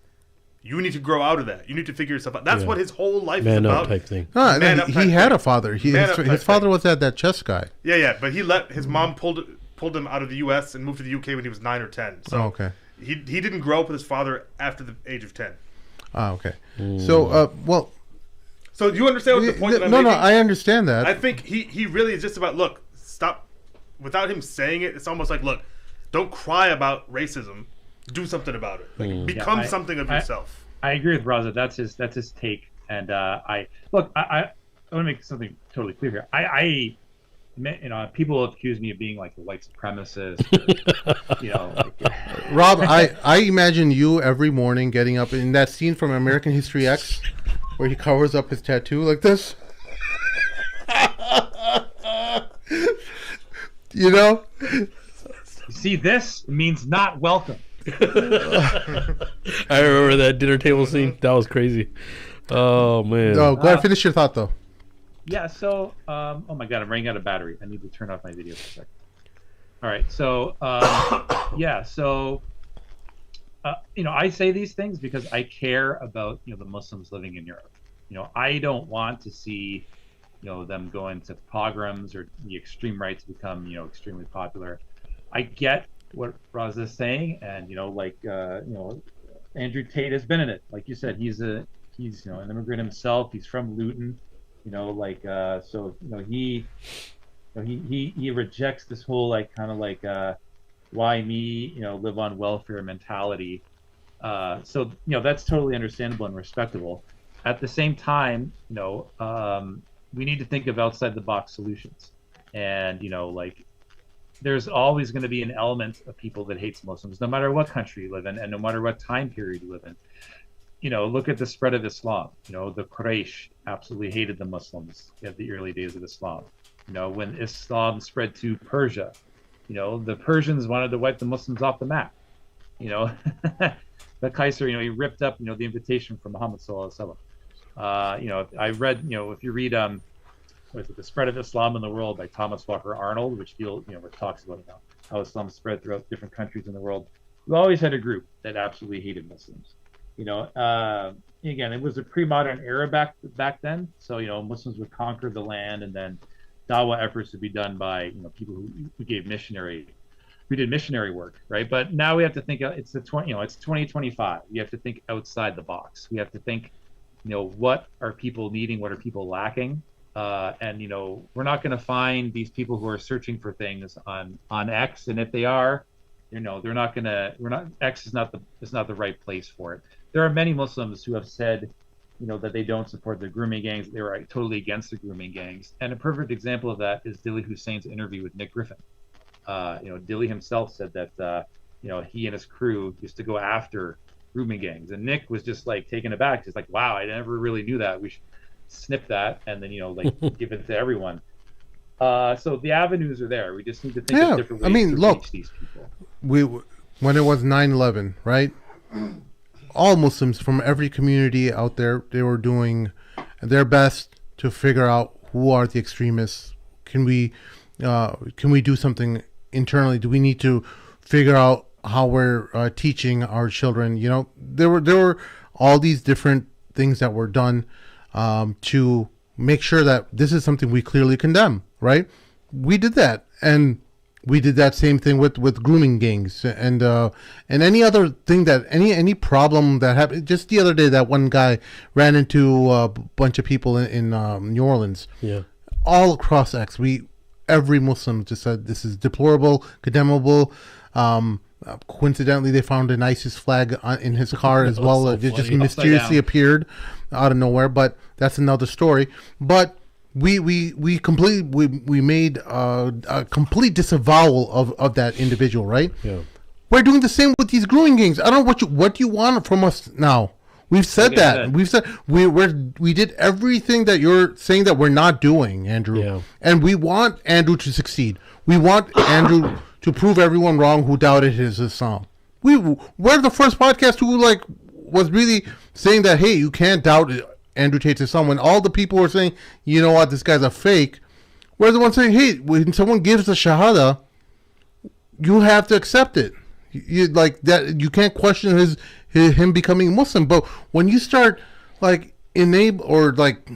You need to grow out of that. You need to figure yourself out. That's Yeah. what his whole life Man is up about. type thing. No, Man no, up he type had thing. a father. Man up His type father thing. was that chess guy. Yeah, but his mom pulled him out of the U.S. and moved to the U.K. when he was 9 or 10. So Oh, okay. he didn't grow up with his father after the age of 10. Oh, okay. So, well, So do you understand what the point that I'm no, making? I understand that. I think he really is just about, look, stop. Without him saying it, it's almost like, look, don't cry about racism. Do something about it. Like, become something of yourself. I agree with Raza. That's his take. And I want to make something totally clear here. People have accused me of being like a white supremacist. Rob, I imagine you every morning getting up in that scene from American History X where he covers up his tattoo like this. You know? See, this means not welcome. I remember that dinner table scene. That was crazy. Oh man. No, go ahead, finish your thought though. Yeah, so, oh my God, I'm running out of battery. I need to turn off my video for a second. All right, so, I say these things because I care about, the Muslims living in Europe. I don't want to see, them go into pogroms or the extreme right to become, extremely popular. I get what Raza is saying, and, Andrew Tate has been in it. Like you said, he's an immigrant himself. He's from Luton. He rejects this whole why me, live on welfare mentality. That's totally understandable and respectable. At the same time, we need to think of outside the box solutions. And, there's always going to be an element of people that hates Muslims, no matter what country you live in and no matter what time period you live in. Look at the spread of Islam. The Quraysh absolutely hated the Muslims at the early days of Islam. When Islam spread to Persia, the Persians wanted to wipe the Muslims off the map. The Kaiser, he ripped up, the invitation from Muhammad sallallahu alaihi wasallam. I read, if you read, The Spread of Islam in the World by Thomas Walker Arnold, which talks about how Islam spread throughout different countries in the world. We always had a group that absolutely hated Muslims. Again, it was a pre-modern era back then. So, Muslims would conquer the land, and then dawah efforts would be done by, people who did missionary work, right? But now we have to think it's 2025. We have to think outside the box. We have to think, what are people needing? What are people lacking? And we're not going to find these people who are searching for things on X, and if they are, X is not the right place for it. There are many Muslims who have said, that they don't support the grooming gangs. They were totally against the grooming gangs. And a perfect example of that is Dilly Hussein's interview with Nick Griffin. Dilly himself said that, he and his crew used to go after grooming gangs. And Nick was just taken aback. He's like, wow, I never really knew that. We should snip that and then, give it to everyone. So the avenues are there. We just need to think of different ways to reach these people. When it was 9/11, right? All Muslims from every community out there, they were doing their best to figure out who are the extremists. Can we do something internally? Do we need to figure out how we're teaching our children? There were all these different things that were done to make sure that this is something we clearly condemn, right? We did that, and we did that same thing with grooming gangs and any other thing that any problem that happened. Just the other day, that one guy ran into a bunch of people in New Orleans. Yeah, all across X, every Muslim just said this is deplorable, condemnable. Coincidentally, they found an ISIS flag in his car as well. So It just funny. mysteriously appeared out of nowhere, but that's another story. But we made a complete disavowal of that individual, right? Yeah. We're doing the same with these grooming gangs. I don't know what do you want from us now? We've said that. We've said we did everything that you're saying that we're not doing, Andrew. Yeah. And we want Andrew to succeed. We want Andrew to prove everyone wrong who doubted his Islam. We're the first podcast who was really saying that, hey, you can't doubt Andrew Tate's Islam. When all the people were saying, you know what, this guy's a fake, we're the ones saying, hey, when someone gives a shahada, you have to accept it. You like that. You can't question him becoming Muslim. But when you start like enable or like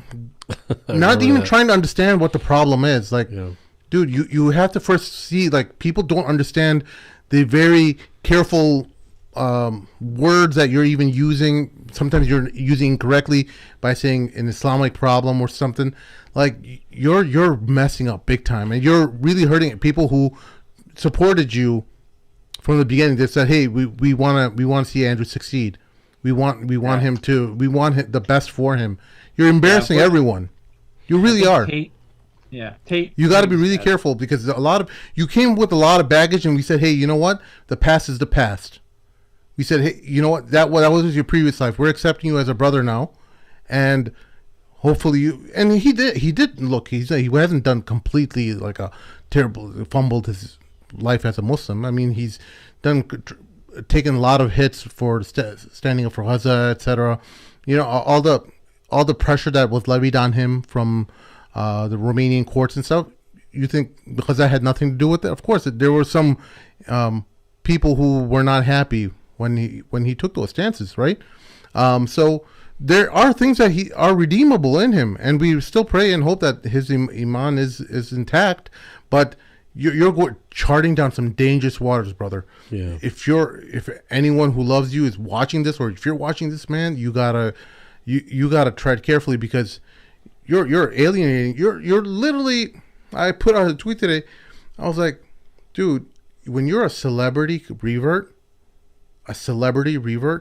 not even trying to understand what the problem is, like, dude, you have to first see like people don't understand the very careful words that you're even using. Sometimes you're using incorrectly by saying an Islamic problem or something. Like you're messing up big time, and you're really hurting people who supported you from the beginning. They said, "Hey, we want to see Andrew succeed. We want him to. We want the best for him." You're embarrassing everyone. You really are. Tate, Tate. You got to be really careful because you came with a lot of baggage, and we said, "Hey, you know what? The past is the past." We said, "Hey, you know what? That was your previous life. We're accepting you as a brother now, and hopefully you." And he did. Look, he hasn't done completely like a terrible fumbled his life as a Muslim. I mean, he's taken a lot of hits for standing up for Gaza, etc. You know, all the pressure that was levied on him from the Romanian courts and stuff. You think because that had nothing to do with it? Of course, there were some people who were not happy when he took those stances, right? So there are things that are redeemable in him, and we still pray and hope that his iman is intact. But you're charting down some dangerous waters, brother. Yeah. If anyone who loves you is watching this, or if you're watching this, man, you gotta tread carefully because you're alienating. You're literally. I put out a tweet today. I was like, dude, when you're a celebrity revert,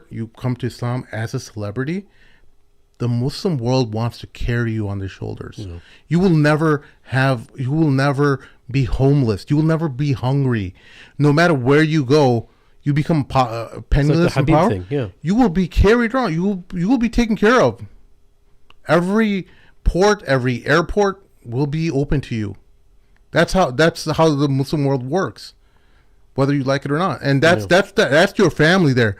you come to Islam as a celebrity. The Muslim world wants to carry you on their shoulders. Yeah. You will never be homeless. You will never be hungry. No matter where you go, you become penniless and power. Thing, yeah. You will be carried around. You will be taken care of. Every port, every airport will be open to you. That's how the Muslim world works, whether you like it or not. And that's your family there.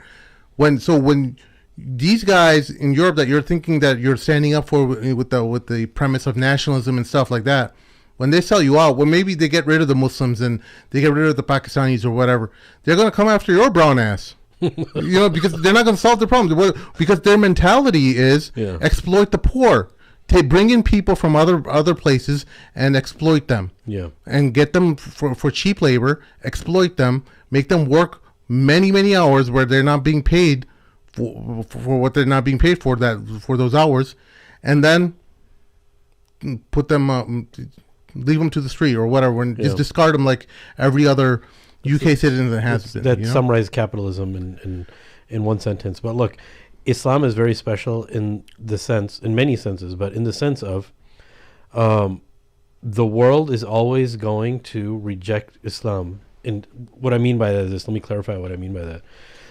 When these guys in Europe that you're thinking that you're standing up for with the premise of nationalism and stuff like that, when they sell you out, well, maybe they get rid of the Muslims and they get rid of the Pakistanis or whatever. They're going to come after your brown ass, because they're not going to solve the problem. Because their mentality is exploit the poor. They bring in people from other places and exploit them. Yeah, and get them for cheap labor, exploit them, make them work many hours where they're not being paid for what they're not being paid for those hours, and then put them leave them to the street or whatever, and just discard them like every other UK citizen that has been. That summarized capitalism in one sentence. But look, Islam is very special in many senses, but in the sense of the world is always going to reject Islam. And what I mean by that is this. Let me clarify what I mean by that.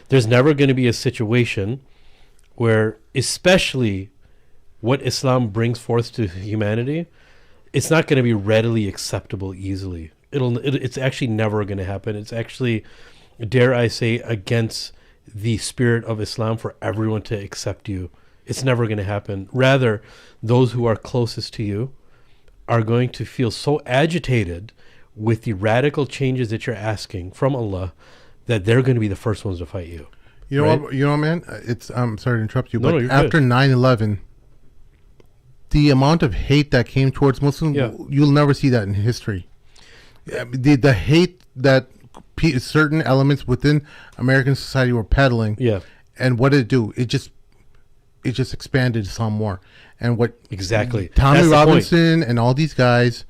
There's never going to be a situation where, especially what Islam brings forth to humanity, it's not going to be readily acceptable easily. It's actually never going to happen. It's actually, dare I say, against the spirit of Islam for everyone to accept you. It's never going to happen. Rather, those who are closest to you are going to feel so agitated with the radical changes that you're asking from Allah that they're going to be the first ones to fight you. You know what, man? I'm sorry to interrupt you, but after 9/11, the amount of hate that came towards Muslims, you'll never see that in history. The hate that certain elements within American society were peddling. Yeah. And what did it do? It just expanded some more. And what Tommy Robinson and all these guys,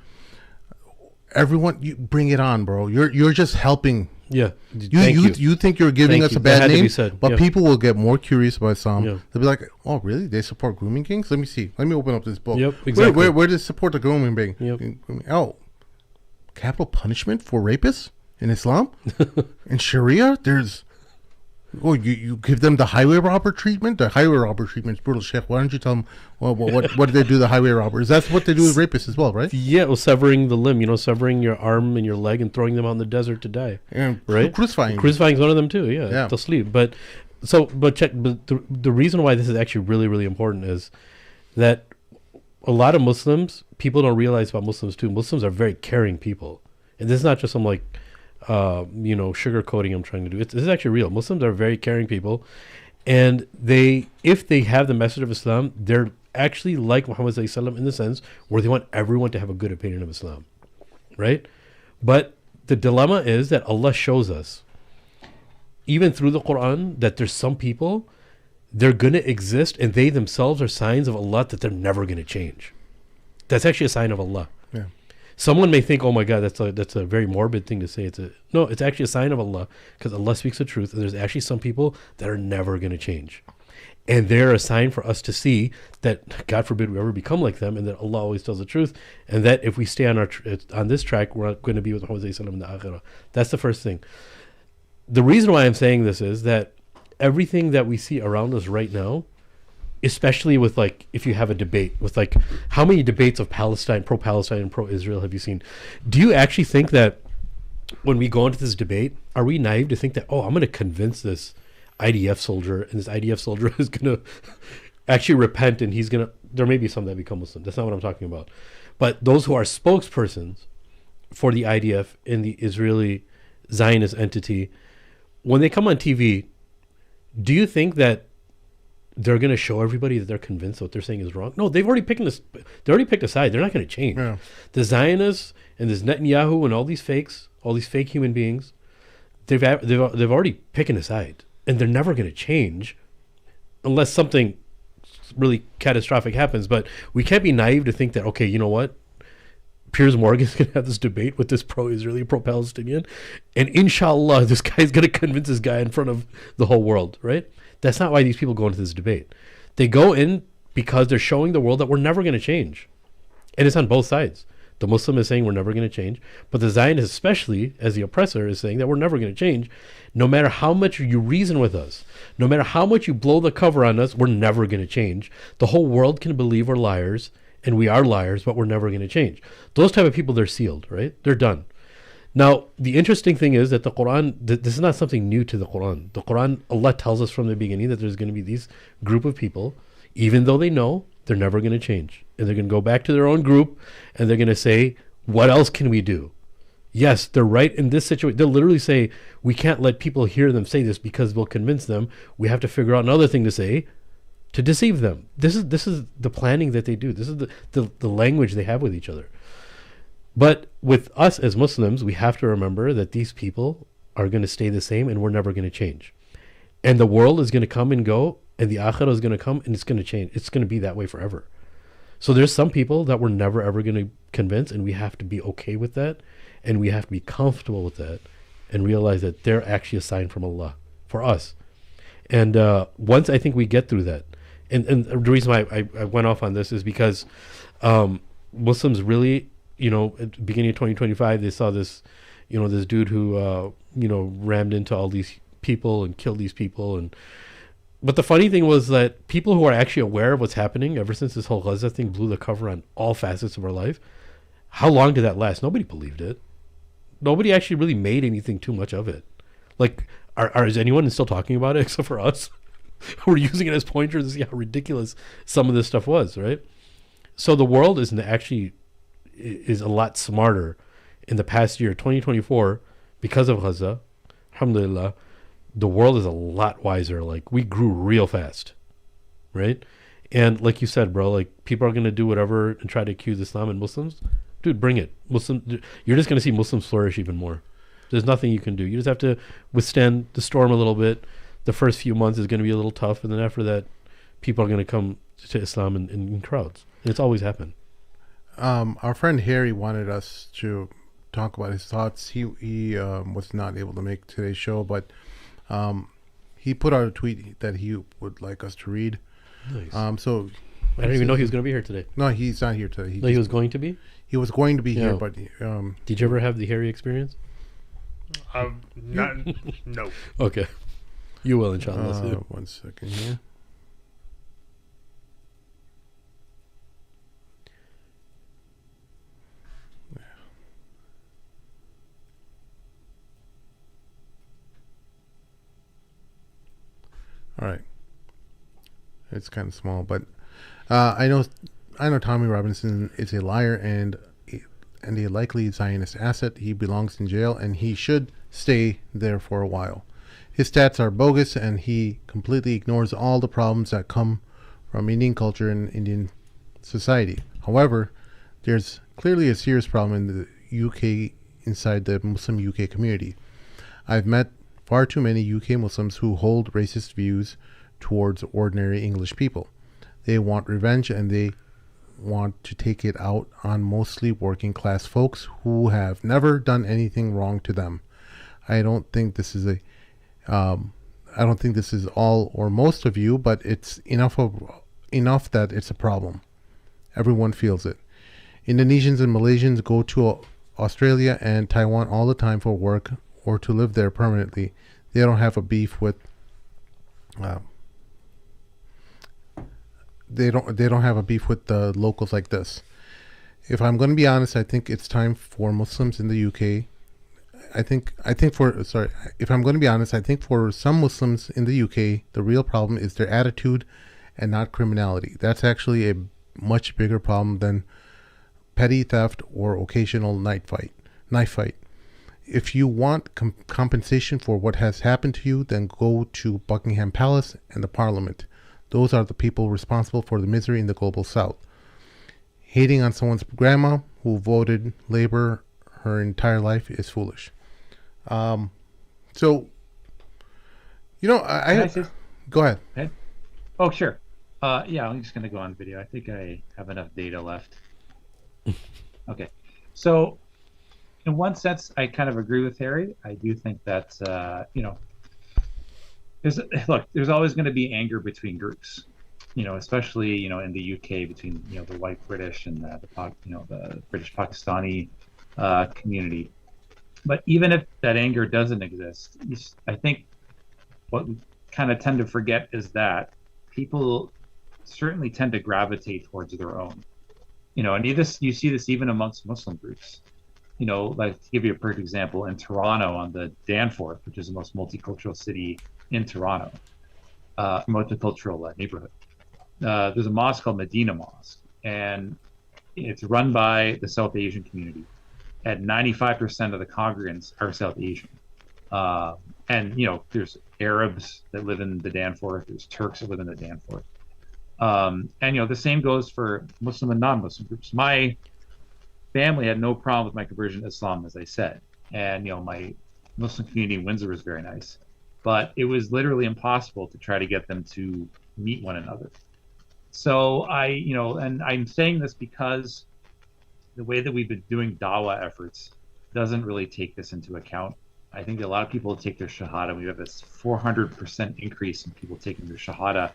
everyone, you bring it on, bro. You're just helping. Yeah. You think you're giving us a bad name, but people will get more curious about Islam. Yeah. They'll be like, "Oh, really? They support grooming kings? Let me see. Let me open up this book. Yep, exactly. Where does it support the grooming king? Yep. Oh, capital punishment for rapists in Islam? In Sharia, there's you give them the highway robber treatment. The highway robber treatment is brutal, Sheikh. Why don't you tell them what do they do to the highway robbers? That's what they do with rapists as well, right? Yeah, well, severing the limb, severing your arm and your leg and throwing them out in the desert to die. And right? Crucifying is one of them too. Yeah. To sleep. But the reason why this is actually really, really important is that a lot of Muslims, people don't realize about Muslims too. Muslims are very caring people, and this is not just some like sugarcoating I'm trying to do. This is actually real. Muslims are very caring people, and if they have the message of Islam, they're actually like Muhammad sallallahu alaihi wasallam in the sense where they want everyone to have a good opinion of Islam, right? But the dilemma is that Allah shows us, even through the Quran, that there's some people, they're going to exist, and they themselves are signs of Allah that they're never going to change. That's actually a sign of Allah. Yeah. Someone may think, "Oh my God, that's a very morbid thing to say." No, it's actually a sign of Allah, because Allah speaks the truth, and there's actually some people that are never going to change, and they're a sign for us to see that, God forbid, we ever become like them, and that Allah always tells the truth, and that if we stay on on this track, we're not going to be with Muhammad sallallahu alaihi wasallam in the akhirah. That's the first thing. The reason why I'm saying this is that everything that we see around us right now, especially with, like, if you have a debate with, like, how many debates of pro-Palestine and pro-Israel have you seen? Do you actually think that when we go into this debate, are we naive to think that, oh, I'm going to convince this IDF soldier, and this IDF soldier is going to actually repent, and he's going to, there may be some that become Muslim. That's not what I'm talking about. But those who are spokespersons for the IDF and the Israeli Zionist entity, when they come on TV, do you think that they're going to show everybody that they're convinced what they're saying is wrong? No, they've already picked this. They already picked a side. They're not going to change. Yeah. The Zionists and this Netanyahu and all these fakes, all these fake human beings, they've already picked a side, and they're never going to change unless something really catastrophic happens. But we can't be naive to think that, okay, you know what? Piers Morgan's going to have this debate with this pro-Israeli, pro-Palestinian, and inshallah, this guy's going to convince this guy in front of the whole world, right? That's not why these people go into this debate. They go in because they're showing the world that we're never going to change. And it's on both sides. The Muslim is saying we're never going to change, but the Zionist, especially as the oppressor, is saying that we're never going to change. No matter how much you reason with us, no matter how much you blow the cover on us, we're never going to change. The whole world can believe we're liars, and we are liars, but we're never going to change. Those type of people, they're sealed, right? They're done. Now, the interesting thing is that the Quran, this is not something new to the Quran. The Quran, Allah tells us from the beginning that there's going to be these group of people, even though they know they're never going to change. And they're going to go back to their own group, and they're going to say, what else can we do? Yes, they're right in this situation. They'll literally say, we can't let people hear them say this because we'll convince them. We have to figure out another thing to say to deceive them. This is the planning that they do. This is the language they have with each other. But with us as Muslims, we have to remember that these people are going to stay the same, and we're never going to change. And the world is going to come and go, and the akhirah is going to come, and it's going to change. It's going to be that way forever. So there's some people that we're never ever going to convince, and we have to be okay with that, and we have to be comfortable with that, and realize that they're actually a sign from Allah for us. And once I think we get through that, and the reason why I went off on this is because Muslims really, at the beginning of 2025, they saw this, this dude who, rammed into all these people and killed these people. But the funny thing was that people who are actually aware of what's happening ever since this whole Gaza thing blew the cover on all facets of our life, how long did that last? Nobody believed it. Nobody actually really made anything too much of it. Like, is anyone still talking about it except for us? We're using it as pointers to see how ridiculous some of this stuff was, right? So the world is a lot smarter in the past year, 2024, because of Gaza. Alhamdulillah, the world is a lot wiser. Like, we grew real fast, right? And like you said, bro, like, people are going to do whatever and try to accuse Islam and Muslims. Dude, bring it. You're just going to see Muslims flourish even more. There's nothing you can do. You just have to withstand the storm a little bit. The first few months is going to be a little tough, and then after that, people are going to come to Islam in crowds. And it's always happened. Our friend Harry wanted us to talk about his thoughts. He was not able to make today's show, but he put out a tweet that he would like us to read. Nice. So I didn't even know he was going to be here today. No, he's not here today. He was going to be? He was going to be here, but did you ever have the Harry experience? No. Okay. You will, inshallah. 1 second here. All right. It's kind of small, but I know Tommy Robinson is a liar, and and a likely Zionist asset. He belongs in jail and he should stay there for a while. His stats are bogus and he completely ignores all the problems that come from Indian culture and Indian society. However, there's clearly a serious problem in the UK, inside the Muslim UK community. I've met far too many UK Muslims who hold racist views towards ordinary English people. They want revenge and they want to take it out on mostly working class folks who have never done anything wrong to them. I don't think this is all or most of you, but it's enough that it's a problem. Everyone feels it. Indonesians and Malaysians go to Australia and Taiwan all the time for work or to live there permanently. They don't have a beef with they don't have a beef with the locals like this. If I'm going to be honest, I think it's time for Muslims in the UK. If I'm going to be honest, I think for some Muslims in the UK, the real problem is their attitude and not criminality. That's actually a much bigger problem than petty theft or occasional knife fight. If you want compensation for what has happened to you, then go to Buckingham Palace and the Parliament. Those are the people responsible for the misery in the global South. Hating on someone's grandma who voted Labour her entire life is foolish. I go ahead. Okay. Oh, sure. Yeah, I'm just going to go on video. I think I have enough data left. Okay. So, in one sense, I kind of agree with Harry. I do think that, there's always going to be anger between groups, especially, in the UK between, the white British and the British Pakistani community. But even if that anger doesn't exist, I think what we kind of tend to forget is that people certainly tend to gravitate towards their own. And you see this even amongst Muslim groups. Like to give you a perfect example, in Toronto on the Danforth, which is the most multicultural city in Toronto, multicultural neighborhood, there's a mosque called Medina Mosque, and it's run by the South Asian community. And 95% of the congregants are South Asian. And there's Arabs that live in the Danforth, there's Turks that live in the Danforth. And the same goes for Muslim and non-Muslim groups. My family had no problem with my conversion to Islam, as I said. And, my Muslim community in Windsor was very nice. But it was literally impossible to try to get them to meet one another. So and I'm saying this because the way that we've been doing dawah efforts doesn't really take this into account. I think a lot of people take their shahada. We have this 400% increase in people taking their shahada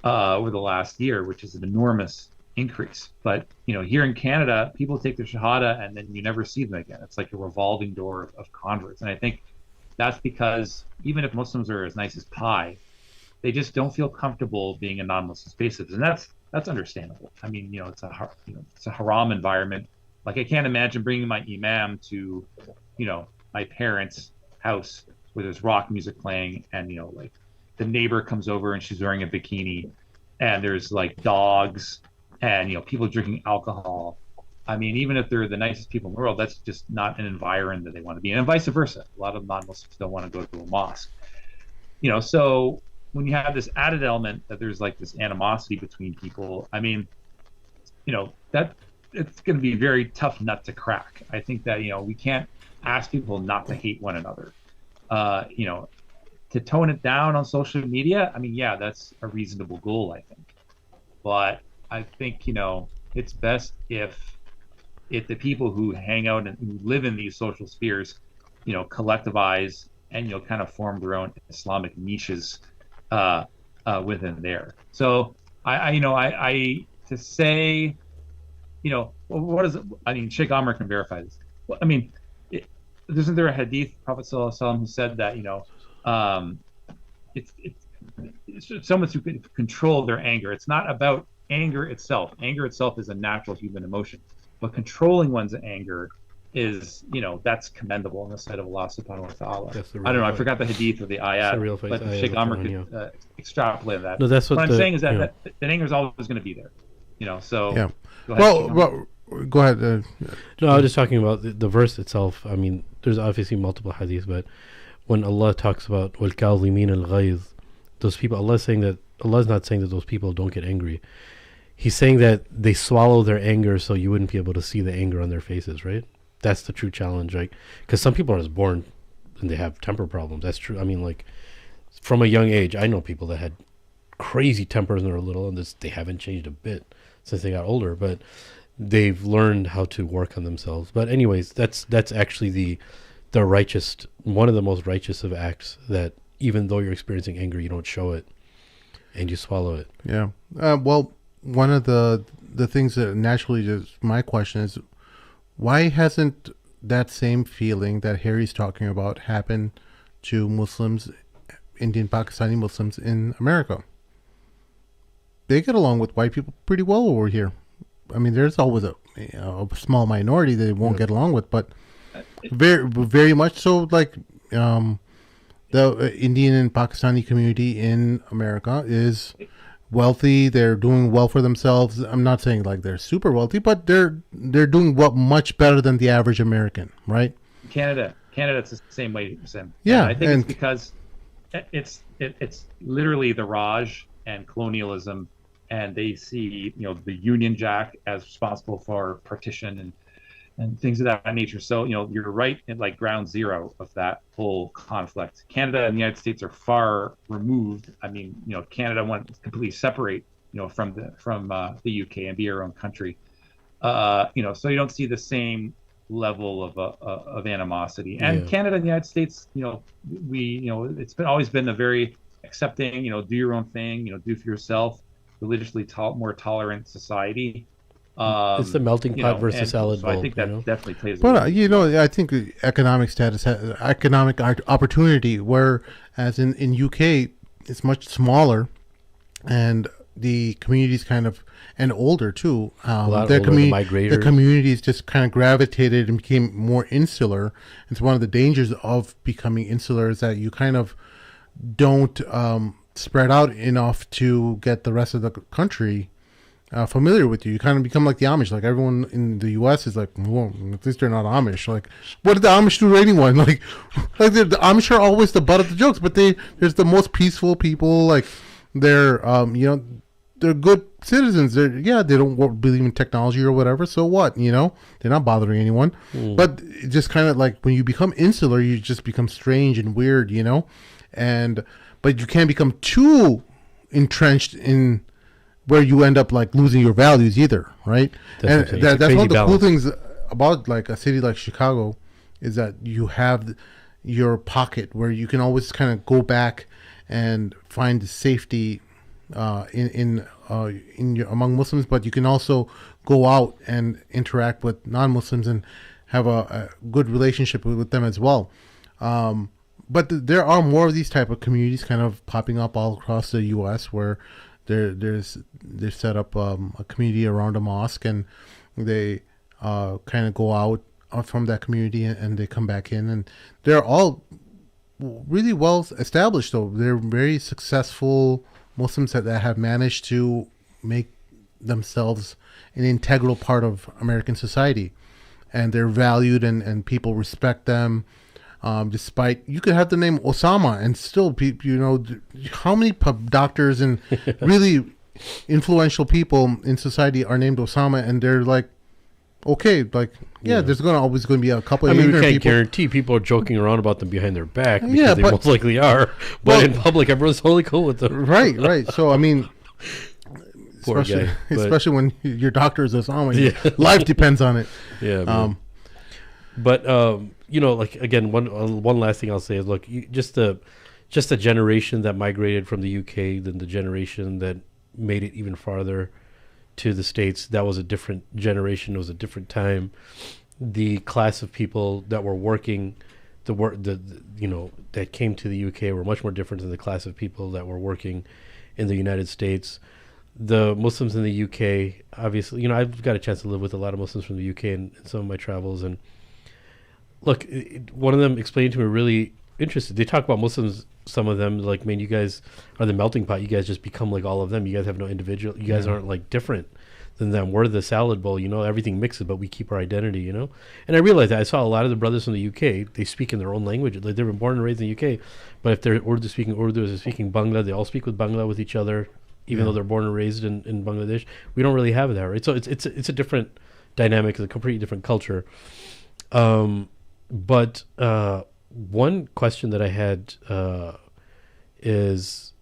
over the last year, which is an enormous increase. But here in Canada, people take their shahada and then you never see them again. It's like a revolving door of converts. And I think that's because even if Muslims are as nice as pie, they just don't feel comfortable being in non-Muslim spaces, and that's understandable. I mean, it's a haram environment. Like I can't imagine bringing my imam to, my parents' house where there's rock music playing, and like the neighbor comes over and she's wearing a bikini, and there's like dogs, and people drinking alcohol. I mean, even if they're the nicest people in the world, that's just not an environment that they want to be in, and vice versa. A lot of non-Muslims don't want to go to a mosque. So when you have this added element that there's like this animosity between people, I mean, that it's going to be a very tough nut to crack. I think that, we can't ask people not to hate one another. To tone it down on social media, I mean, yeah, that's a reasonable goal, I think. But I think, it's best if the people who hang out and who live in these social spheres, collectivize and, kind of form their own Islamic niches within there. So I to say, what is it? I mean, Sheikh Amr can verify this. Well, I mean, isn't there a hadith, Prophet Sallallahu Alaihi Wasallam, who said that, it's someone who can control their anger. It's not about anger itself. Anger itself is a natural human emotion, but controlling one's anger is, that's commendable in the sight of Allah subhanahu wa ta'ala. I don't know, I forgot the hadith or the ayat, but Sheikh Amr could extrapolate that. No, that's what I'm saying is that anger is always going to be there, so yeah. Go ahead, Go ahead. No, I was just talking about the verse itself. I mean, there's obviously multiple hadiths, but when Allah talks about وَالْكَاظِمِينَ الْغَيْظِ, those people, Allah's not saying that those people don't get angry. He's saying that they swallow their anger so you wouldn't be able to see the anger on their faces, right? That's the true challenge, right? Because some people are just born and they have temper problems. That's true. I mean, like, from a young age, I know people that had crazy tempers when they were little, and they haven't changed a bit since they got older, but they've learned how to work on themselves. But anyways, that's actually the righteous, one of the most righteous of acts, that even though you're experiencing anger, you don't show it and you swallow it. Yeah. Well, one of the things that naturally just my question is, why hasn't that same feeling that Harry's talking about happened to Muslims, Indian Pakistani Muslims in America? They get along with white people pretty well over here. I mean, there's always a small minority that they won't get along with, but very, very much so. Like the Indian and Pakistani community in America is wealthy. They're doing well for themselves. I'm not saying like they're super wealthy, but they're doing much better than the average American, right? Canada, it's the same way, Sam. Yeah, and I think it's because it's literally the Raj and colonialism, and they see the Union Jack as responsible for partition and things of that nature. So you're right in like ground zero of that whole conflict. Canada and the United States are far removed. I mean, Canada wants to completely separate from the UK and be our own country. So you don't see the same level of animosity. And Canada and the United States, it's always been a very accepting, do your own thing, do for yourself, religiously more tolerant society. It's the melting pot versus salad bowl. I think that definitely plays a role. But I think economic status, economic opportunity, whereas in UK it's much smaller, and the communities kind of, and older too. The communities just kind of gravitated and became more insular. It's one of the dangers of becoming insular is that you kind of don't spread out enough to get the rest of the country familiar with you. You kind of become like the Amish. Like everyone in the U.S. is like, well, at least they're not Amish. Like, what did the Amish do to anyone? Like the Amish are always the butt of the jokes, but there's the most peaceful people. Like they're they're good citizens. They don't believe in technology or whatever. So what? They're not bothering anyone. But it just kind of like when you become insular, you just become strange and weird. But you can't become too entrenched in where you end up like losing your values either, right? That's one of the cool things about like a city like Chicago is that you have your pocket where you can always kind of go back and find safety among Muslims, but you can also go out and interact with non-Muslims and have a good relationship with them as well. But there are more of these type of communities kind of popping up all across the U.S. where they've set up a community around a mosque, and they kind of go out from that community and they come back in, and they're all really well established. Though they're very successful Muslims that have managed to make themselves an integral part of American society, and they're valued and people respect them. Despite you could have the name Osama and still how many doctors and really influential people in society are named Osama, and they're like, okay, like there's always going to be a couple of we can't people. guarantee people are joking around about them behind their back because they most likely are, but in public everyone's totally cool with them. right. So I mean, especially when your doctor is Osama, life depends on it. Like again, one last thing I'll say is, look, just the generation that migrated from the UK, then the generation that made it even farther to the States, that was a different generation. It was a different time. The class of people that were working, that came to the UK were much more different than the class of people that were working in the United States. The Muslims in the UK, obviously, I've got a chance to live with a lot of Muslims from the UK in some of my travels, and look, one of them explained to me really interested. They talk about Muslims, some of them, like, man, you guys are the melting pot. You guys just become like all of them. You guys have no individual. You guys aren't like different. than them. We're the salad bowl, everything mixes, but we keep our identity, And I realized that. I saw a lot of the brothers from the UK, they speak in their own language. Like, they were born and raised in the UK, but if they're speaking Urdu, they're speaking Bangla, they all speak with Bangla with each other, even though they're born and raised in Bangladesh. We don't really have that, right? So it's a different dynamic, it's a completely different culture. But one question that I had is,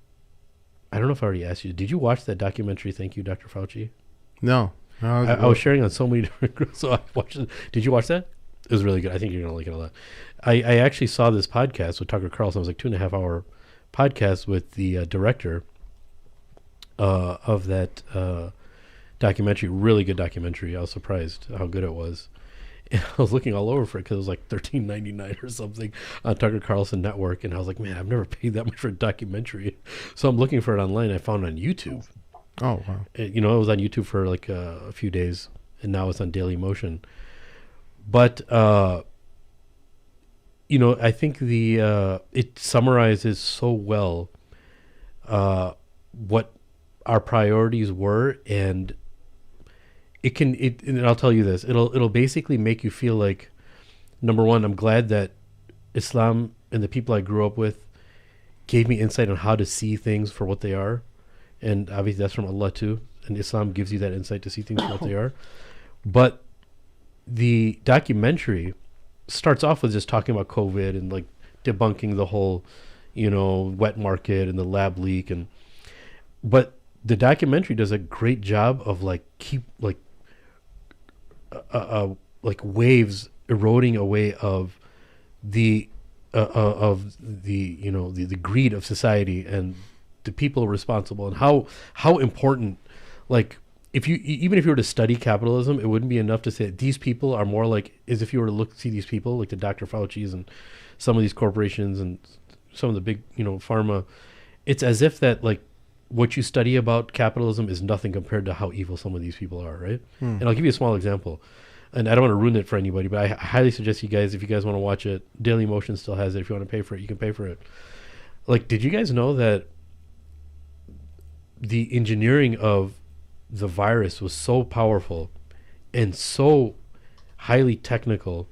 I don't know if I already asked you. Did you watch that documentary, Thank You, Dr. Fauci? No. I was sharing on so many different groups, so I watched it. Did you watch that? It was really good. I think you're going to like it a lot. I actually saw this podcast with Tucker Carlson. It was like 2.5 hour podcast with the director of that documentary. Really good documentary. I was surprised how good it was. And I was looking all over for it because it was like $13.99 or something on Tucker Carlson Network. And I was like, man, I've never paid that much for a documentary. So I'm looking for it online. I found it on YouTube. Oh, wow. It was on YouTube for like a few days, and now it's on Daily Motion. But, I think it summarizes so well what our priorities were, and and I'll tell you this, it'll basically make you feel like, number one, I'm glad that Islam and the people I grew up with gave me insight on how to see things for what they are. And obviously that's from Allah too. And Islam gives you that insight to see things for what they are. But the documentary starts off with just talking about COVID and like debunking the whole, wet market and the lab leak. But the documentary does a great job of like waves eroding away of the greed of society and the people responsible, and how important, like, even if you were to study capitalism, it wouldn't be enough to say that these people are more like, as if you were to see these people like the Dr. Fauci's and some of these corporations and some of the big pharma. It's as if that, like, what you study about capitalism is nothing compared to how evil some of these people are, right? And I'll give you a small example, and I don't want to ruin it for anybody, but I highly suggest you guys, if you guys want to watch it, Daily Motion still has it. If you want to pay for it, you can pay for it. Like, did you guys know that the engineering of the virus was so powerful and so highly technical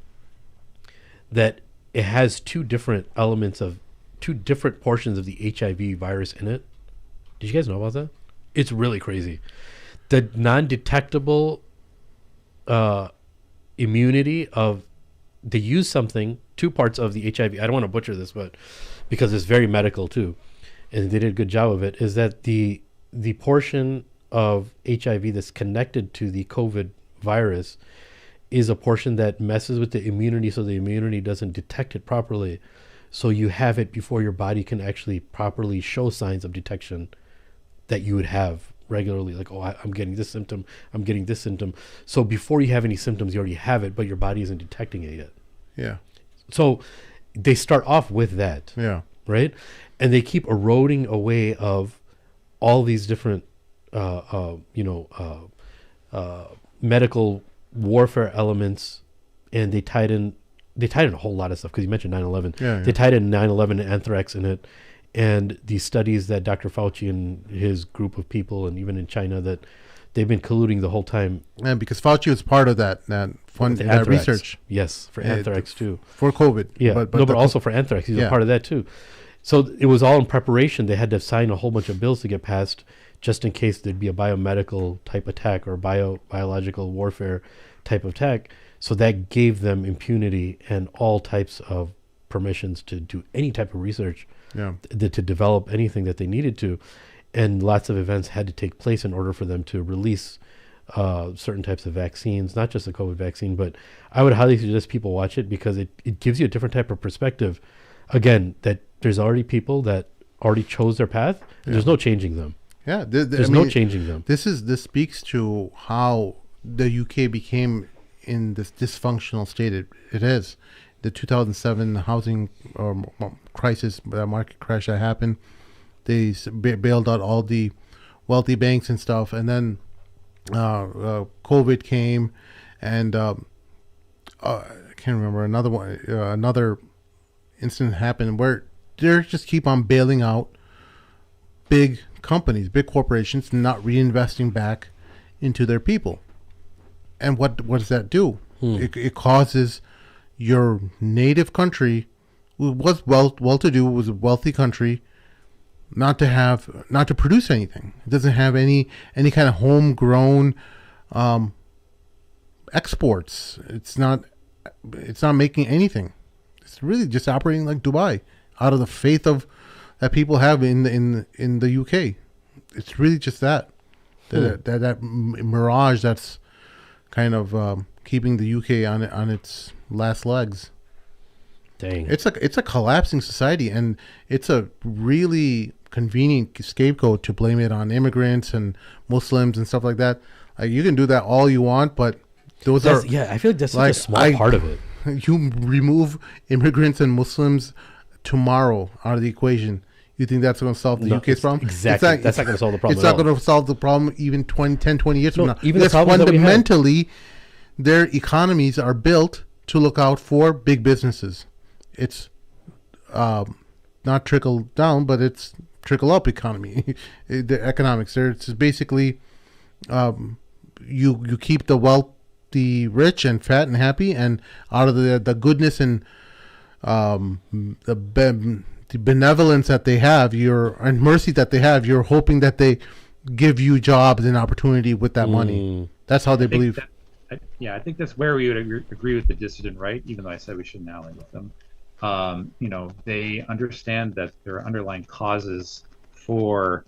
that it has two different portions of the HIV virus in it? Did you guys know about that? It's really crazy. The non-detectable immunity of, they use something, two parts of the HIV, I don't want to butcher this, but because it's very medical too, and they did a good job of it, is that the portion of HIV that's connected to the COVID virus is a portion that messes with the immunity, so the immunity doesn't detect it properly. So you have it before your body can actually properly show signs of detection that you would have regularly. Like, oh, I'm getting this symptom, I'm getting this symptom. So before you have any symptoms, you already have it, but your body isn't detecting it yet. Yeah. So they start off with that. Yeah. Right? And they keep eroding away of all these different, medical warfare elements, and they tied in a whole lot of stuff, because you mentioned 9/11. Yeah. They tied in 9/11 and anthrax in it, and the studies that Dr. Fauci and his group of people, and even in China, that they've been colluding the whole time. And because Fauci was part of that research. Yes, for anthrax too. For COVID. Yeah, but also for anthrax. He's a part of that too. So it was all in preparation. They had to sign a whole bunch of bills to get passed, just in case there'd be a biomedical type attack or biological warfare type of attack. So that gave them impunity and all types of permissions to do any type of research, to develop anything that they needed to. And lots of events had to take place in order for them to release certain types of vaccines, not just the COVID vaccine, but I would highly suggest people watch it, because it gives you a different type of perspective. Again, that there's already people that already chose their path, and there's no changing them. Yeah, there's no changing them. This speaks to how the UK became in this dysfunctional state it is. The 2007 housing crisis, market crash that happened, they bailed out all the wealthy banks and stuff, and then COVID came, and I can't remember another incident happened where they just keep on bailing out big companies, big corporations, not reinvesting back into their people. And what does that do? It causes your native country, who was well-to-do, was a wealthy country, not to produce anything. It doesn't have any kind of homegrown exports. It's not making anything. It's really just operating like Dubai, out of the faith of that people have in the UK. It's really just that mirage that's kind of keeping the UK on its last legs. Dang. It's a collapsing society, and it's a really convenient scapegoat to blame it on immigrants and Muslims and stuff like that. Like, you can do that all you want, but I feel like that's such a small part of it. You remove immigrants and Muslims tomorrow out of the equation. You think that's going to solve the UK's problem? Exactly. That's not going to solve the problem. It's not going to solve the problem even 10, 20 years from now. Even because the problems fundamentally, their economies are built to look out for big businesses. It's not trickle down, but it's trickle up economy. The economics there. It's basically you keep the wealthy rich and fat and happy, and out of the goodness and the benevolence that they have, and mercy that they have, you're hoping that they give you jobs and opportunity with that money. That's how they believe. I think that's where we would agree with the dissident, right? Even though I said we shouldn't ally with them. They understand that there are underlying causes for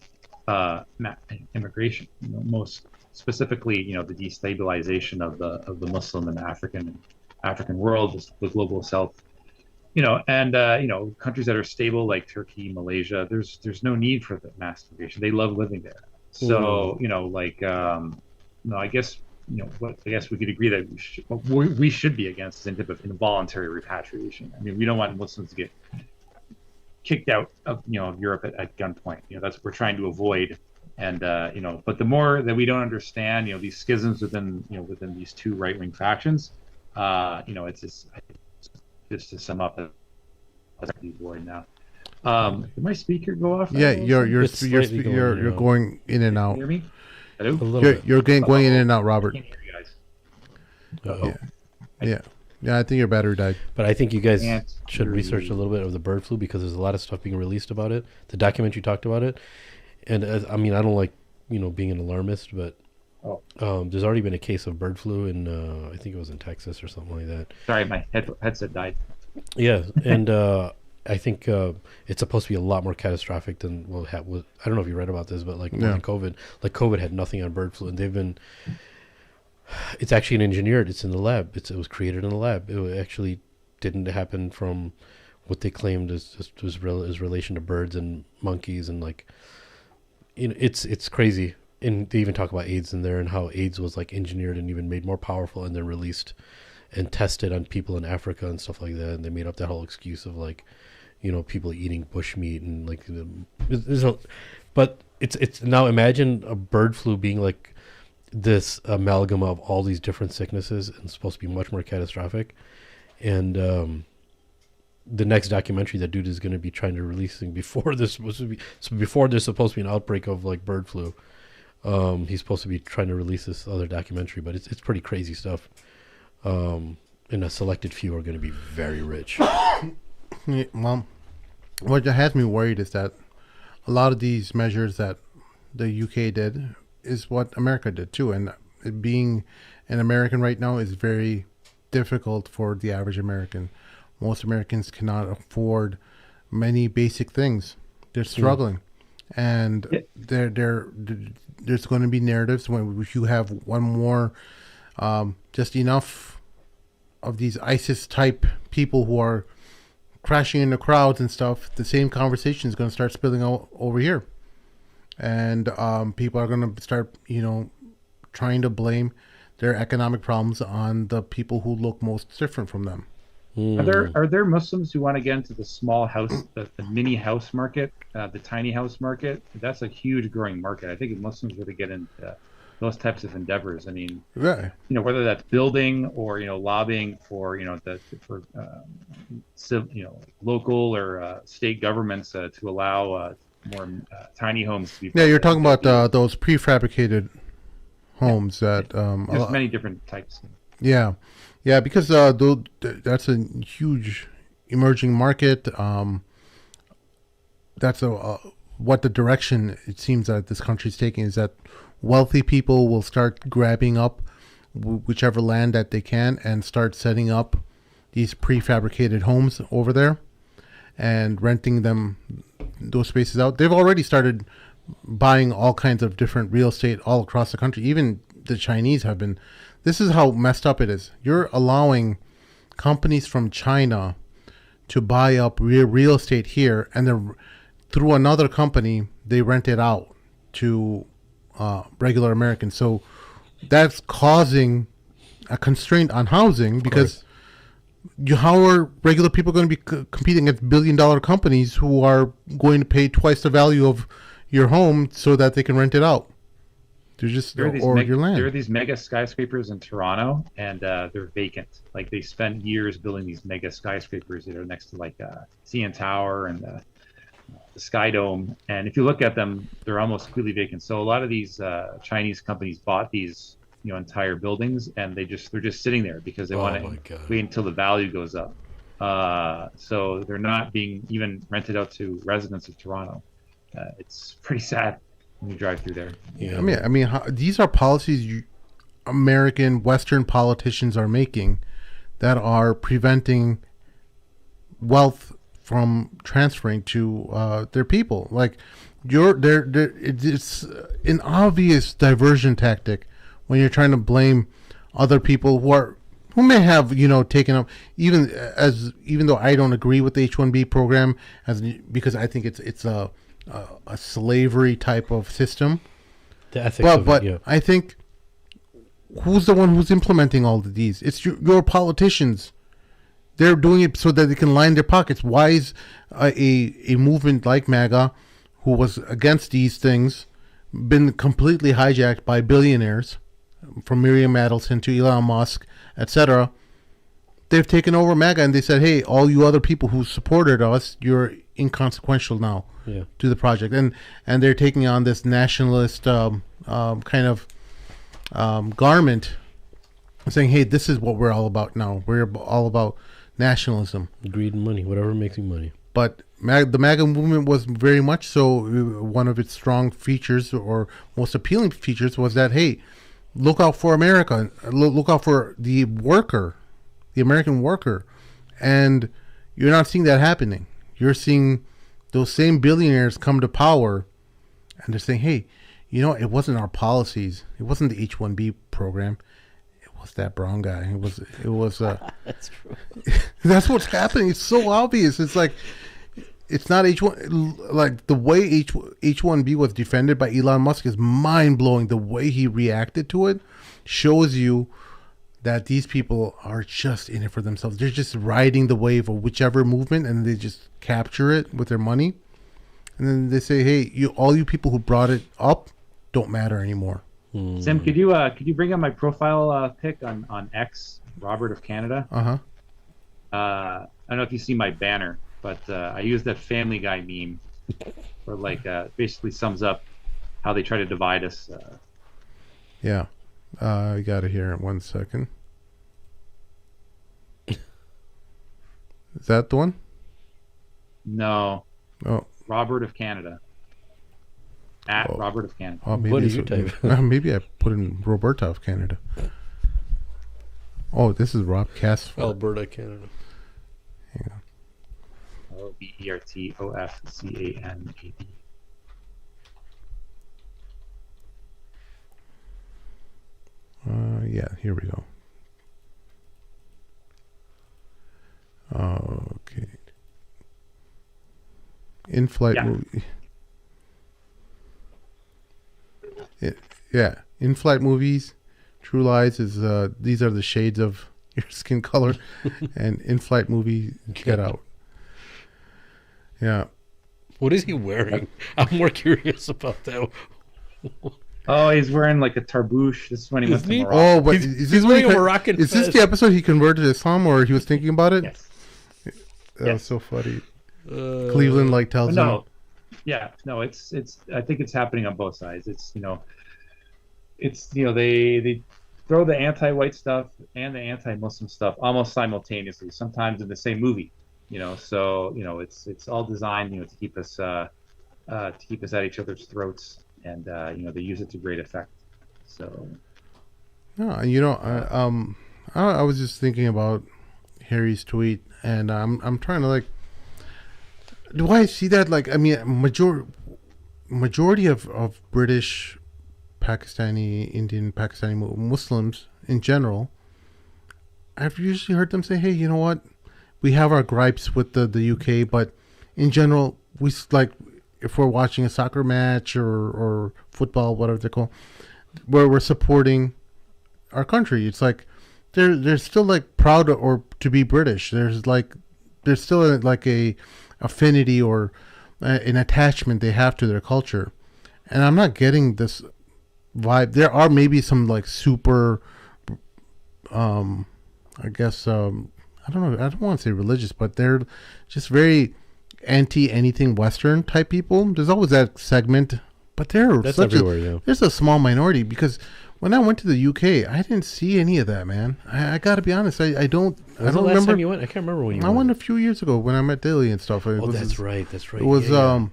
immigration. Most specifically, the destabilization of the Muslim and African world, the global South. Countries that are stable like Turkey, Malaysia, there's no need for the mass immigration. They love living there. So, I guess we could agree that we should be against some type of involuntary repatriation. I mean, we don't want Muslims to get kicked out of Europe at gunpoint. That's what we're trying to avoid. And but the more that we don't understand, these schisms within these two right-wing factions, it's just to sum up, void now. Did my speaker go off? Yeah, you're going in and out. Can you hear me? Hello? You're going in and out, Robert. I can't hear you guys. Yeah. I think your battery died. But I think you guys should research a little bit of the bird flu, because there's a lot of stuff being released about it. The documentary talked about it, and I don't like being an alarmist, but there's already been a case of bird flu in I think it was in Texas or something like that. Sorry, my headset died. Yeah, and I think it's supposed to be a lot more catastrophic than I don't know if you read about this, but COVID had nothing on bird flu, and it's actually engineered. It's in the lab. It was created in the lab. It actually didn't happen from what they claimed is relation to birds and monkeys, and it's crazy. And they even talk about AIDS in there, and how AIDS was engineered and even made more powerful, and then released and tested on people in Africa and stuff like that. And they made up that whole excuse of people eating bush meat and but it's now, imagine a bird flu being this amalgam of all these different sicknesses, and supposed to be much more catastrophic. And the next documentary that dude is going to be trying to releasing before there's supposed to be an outbreak of bird flu. He's supposed to be trying to release this other documentary, but it's pretty crazy stuff. And a selected few are going to be very rich. Yeah, well, what has me worried is that a lot of these measures that the UK did is what America did too, and being an American right now is very difficult for the average American. Most Americans cannot afford many basic things. They're struggling. And there's going to be narratives when you have one more, just enough of these ISIS type people who are crashing into crowds and stuff. The same conversation is going to start spilling out over here, and people are going to start, trying to blame their economic problems on the people who look most different from them. Are there Muslims who want to get into the small house, the mini house market, the tiny house market? That's a huge growing market. I think if Muslims were to get into those types of endeavors, I mean, right. Whether that's building or lobbying for local or state governments to allow more tiny homes to be. Yeah, you're talking about those prefabricated homes that There's many different types. yeah, because that's a huge emerging market. That's what the direction it seems that this country's taking is that wealthy people will start grabbing up whichever land that they can and start setting up these prefabricated homes over there and renting those spaces out. They've already started buying all kinds of different real estate all across the country. Even the Chinese have been. This is how messed up it is. You're allowing companies from China to buy up real estate here, and they're through another company they rent it out to regular Americans. So that's causing a constraint on housing because how are regular people going to be competing against billion-dollar companies who are going to pay twice the value of your home so that they can rent it out? They're just your land. There are these mega skyscrapers in Toronto, and they're vacant. Like they spent years building these mega skyscrapers that are next to like CN Tower and the Sky Dome. And if you look at them, they're almost completely vacant. So a lot of these Chinese companies bought these entire buildings, and they're just sitting there because they want to wait until the value goes up. So they're not being even rented out to residents of Toronto. It's pretty sad when you drive through there. Yeah, I mean, these are policies American Western politicians are making that are preventing wealth from transferring to their people. Like it's an obvious diversion tactic when you're trying to blame other people who may have taken up even though I don't agree with the H-1B program because I think it's a slavery type of system. The ethics of it, yeah. I think who's the one who's implementing all of these? It's your politicians. They're doing it so that they can line their pockets. Why is a movement like MAGA, who was against these things, been completely hijacked by billionaires, from Miriam Adelson to Elon Musk, etc.? They've taken over MAGA and they said, "Hey, all you other people who supported us, you're inconsequential now to the project." And they're taking on this nationalist kind of garment, saying, "Hey, this is what we're all about now. We're all about nationalism, greed and money, whatever makes you money." But the MAGA movement was very much so. One of its strong features or most appealing features was that, hey, look out for America. Look out for the worker, the American worker. And you're not seeing that happening. You're seeing those same billionaires come to power and they're saying, hey, it wasn't our policies. It wasn't the H-1B program. It was that brown guy. It was That's true. That's what's happening. It's so obvious. It's like, it's not H1, like the way H1B was defended by Elon Musk is mind blowing. The way he reacted to it shows you that these people are just in it for themselves. They're just riding the wave of whichever movement, and they just capture it with their money. And then they say, hey, all you people who brought it up don't matter anymore. Sim, could you bring up my profile pic on X, Robert of Canada? I don't know if you see my banner, but I use that Family Guy meme for basically sums up how they try to divide us. Yeah. I got it here in 1 second. Is that the one? No. Oh. Robert of Canada. Robert of Canada. Oh, maybe what did you type? Maybe I put in Roberta of Canada. Oh, this is Rob Casford. Alberta, Canada. Hang on. Bertofcanada. Yeah, here we go. Okay. In-flight movie. Yeah, in-flight movies. True Lies is these are the shades of your skin color, and in-flight movie Get Out. Yeah. What is he wearing? I'm more curious about that. Oh, he's wearing like a tarbouche. This is when he went to Morocco. Oh, but he's wearing a Moroccan Is this the episode he converted to Islam, or he was thinking about it? Yes. That was so funny. Cleveland tells him. Yeah, no, it's. I think it's happening on both sides. It's it's they throw the anti-white stuff and the anti-Muslim stuff almost simultaneously, sometimes in the same movie. So it's all designed to keep us at each other's throats, and they use it to great effect. So No, I was just thinking about Harry's tweet, and I'm trying to like, do I see that? Like, I mean, majority of British, Pakistani, Indian, Pakistani Muslims in general, I've usually heard them say, "Hey, you know what? We have our gripes with the UK, but in general, we like if we're watching a soccer match or football, whatever they call, where we're supporting our country. It's like they're still like proud or to be British. There's still like a affinity or an attachment they have to their culture, and I'm not getting this vibe. There are maybe some like super, I guess I don't know. I don't want to say religious, but they're just very anti anything Western type people. There's always that segment, but That's everywhere, yeah. there's a small minority because. When I went to the UK, I didn't see any of that, man. I got to be honest. I don't When was the last remember. time you went? I can't remember when you I went. went a few years ago when I met Daly and stuff. Oh, that's right. That's right. It was That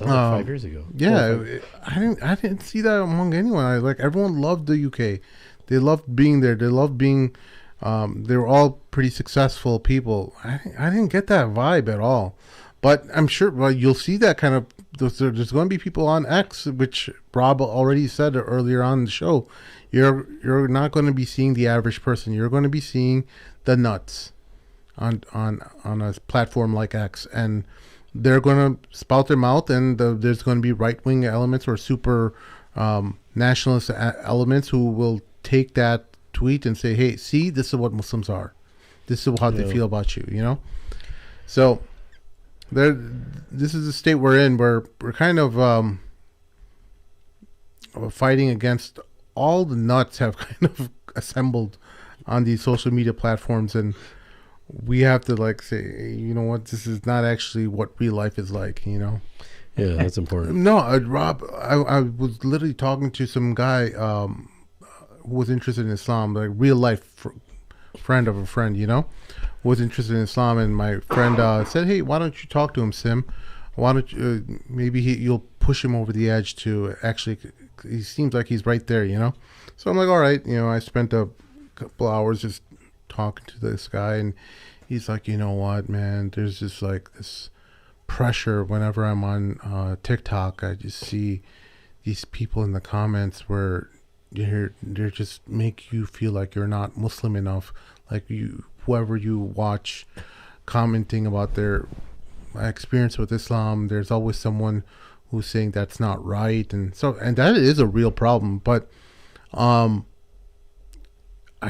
was like 5 years ago. yeah. I didn't see that among anyone. Everyone loved the UK. They loved being there. They loved being. They were all pretty successful people. I didn't get that vibe at all. But I'm sure you'll see that kind of. There's going to be people on X, which Rob already said earlier on the show. You're not going to be seeing the average person. You're going to be seeing the nuts on a platform like X, and they're going to spout their mouth, and there's going to be right wing elements or super nationalist elements who will take that tweet and say, "Hey, see, this is what Muslims are. This is how they feel about you." So. This is the state we're in, where we're kind of fighting against all the nuts have kind of assembled on these social media platforms, and we have to like say, hey, you know what, this is not actually what real life is like, Yeah, that's important. No, Rob, I was literally talking to some guy who was interested in Islam, like real life friend of a friend, was interested in Islam, and my friend said, "Hey, why don't you talk to him, Sim? Why don't you maybe you'll push him over the edge to actually? He seems like he's right there, So I'm like, all right, I spent a couple hours just talking to this guy, and he's like, you know what, man? There's just like this pressure whenever I'm on TikTok. I just see these people in the comments where they're just make you feel like you're not Muslim enough, like whoever you watch commenting about their experience with Islam, there's always someone who's saying that's not right, and that is a real problem. But I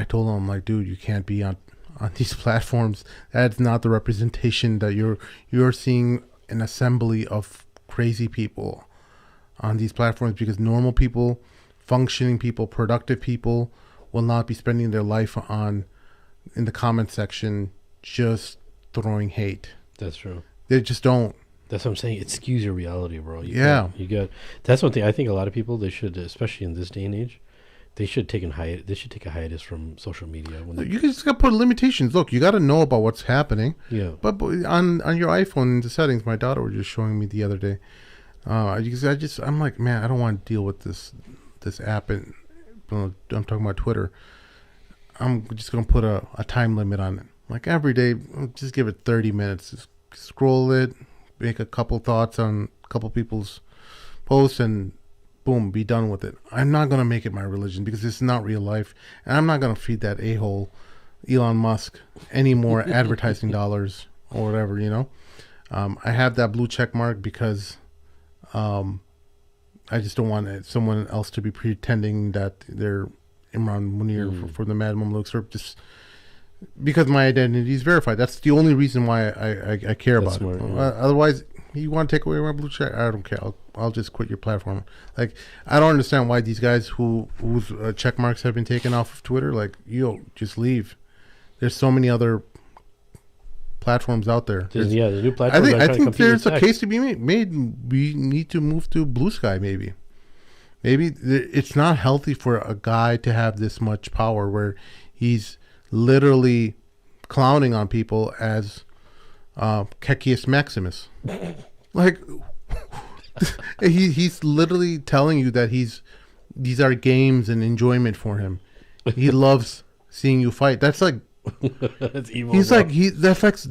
told him, like, dude, you can't be on these platforms. That's not the representation that you're seeing an assembly of crazy people on these platforms, because normal people, functioning people, productive people will not be spending their life in the comment section just throwing hate. That's true. They just don't. That's what I'm saying. It skews your reality, bro. You got. That's one thing. I think a lot of people, they should, especially in this day and age, they should take a hiatus from social media. You just got to put limitations. Look, you got to know about what's happening. Yeah. But on your iPhone, in the settings, my daughter was just showing me the other day. I'm like, man, I don't want to deal with this app, and I'm talking about Twitter. I'm just going to put a time limit on it. Like every day, just give it 30 minutes. Just scroll it, make a couple thoughts on a couple people's posts, and boom, be done with it. I'm not going to make it my religion because it's not real life. And I'm not going to feed that a-hole, Elon Musk, any more advertising dollars or whatever, I have that blue check mark because I just don't want someone else to be pretending that they're Imran Munir for the Mad Mamluks, or just because my identity is verified. That's the only reason why I care about it. Yeah. Otherwise, you want to take away my blue check? I don't care. I'll just quit your platform. Like, I don't understand why these guys whose check marks have been taken off of Twitter, like, just leave. There's so many other platforms out there. The new platforms. I think there's a case to be made. We need to move to Blue Sky, maybe. maybe it's not healthy for a guy to have this much power where he's literally clowning on people as Caecius Maximus. Like, he's literally telling you that these are games and enjoyment for him. He loves seeing you fight. That's like, That's evil. he's bro. like, that's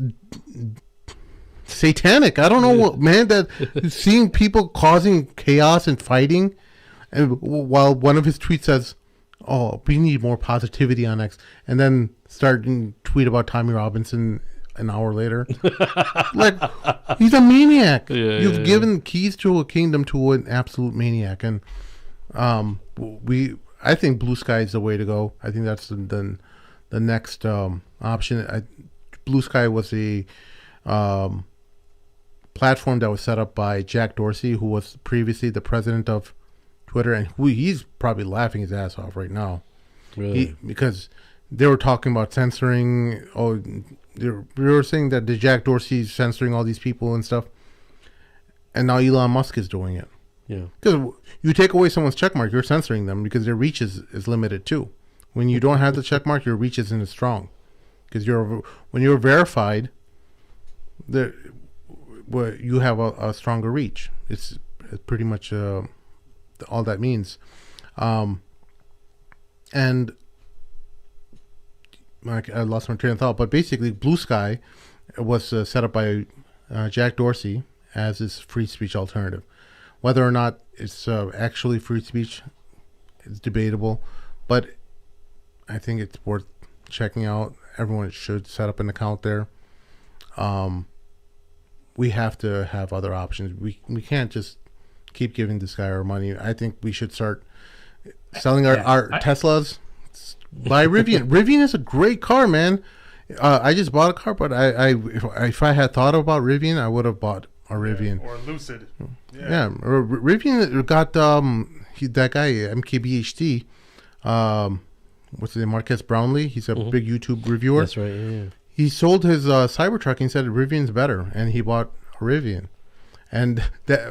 satanic. I don't know what, man, that seeing people causing chaos and fighting, and while one of his tweets says, "Oh, we need more positivity on X," and then starting tweet about Tommy Robinson an hour later. Like, he's a maniac. You've given keys to a kingdom to an absolute maniac, and I think Blue Sky is the way to go. I think that's the next option. Blue Sky was a platform that was set up by Jack Dorsey, who was previously the president of Twitter, and he's probably laughing his ass off right now. Really? Because they were talking about censoring. Oh, they were saying that the Jack Dorsey's censoring all these people and stuff, and now Elon Musk is doing it. Yeah. Because you take away someone's checkmark, you're censoring them because their reach is limited too. When you don't have the checkmark, your reach isn't as strong. Because when you're verified, you have a stronger reach. It's pretty much all that means. And I lost my train of thought, but basically Blue Sky was set up by Jack Dorsey as his free speech alternative. Whether or not it's actually free speech is debatable, but I think it's worth checking out. Everyone should set up an account there. We have to have other options. We can't just keep giving this guy our money. I think we should start selling our Teslas. Buy Rivian. Rivian is a great car, man. I just bought a car, but if I had thought about Rivian, I would have bought a Rivian. Or Lucid. Yeah, Rivian got that guy MKBHD. What's his name? Marquez Brownlee. He's a big YouTube reviewer. That's right. Yeah. He sold his Cybertruck and said Rivian's better, and he bought a Rivian. And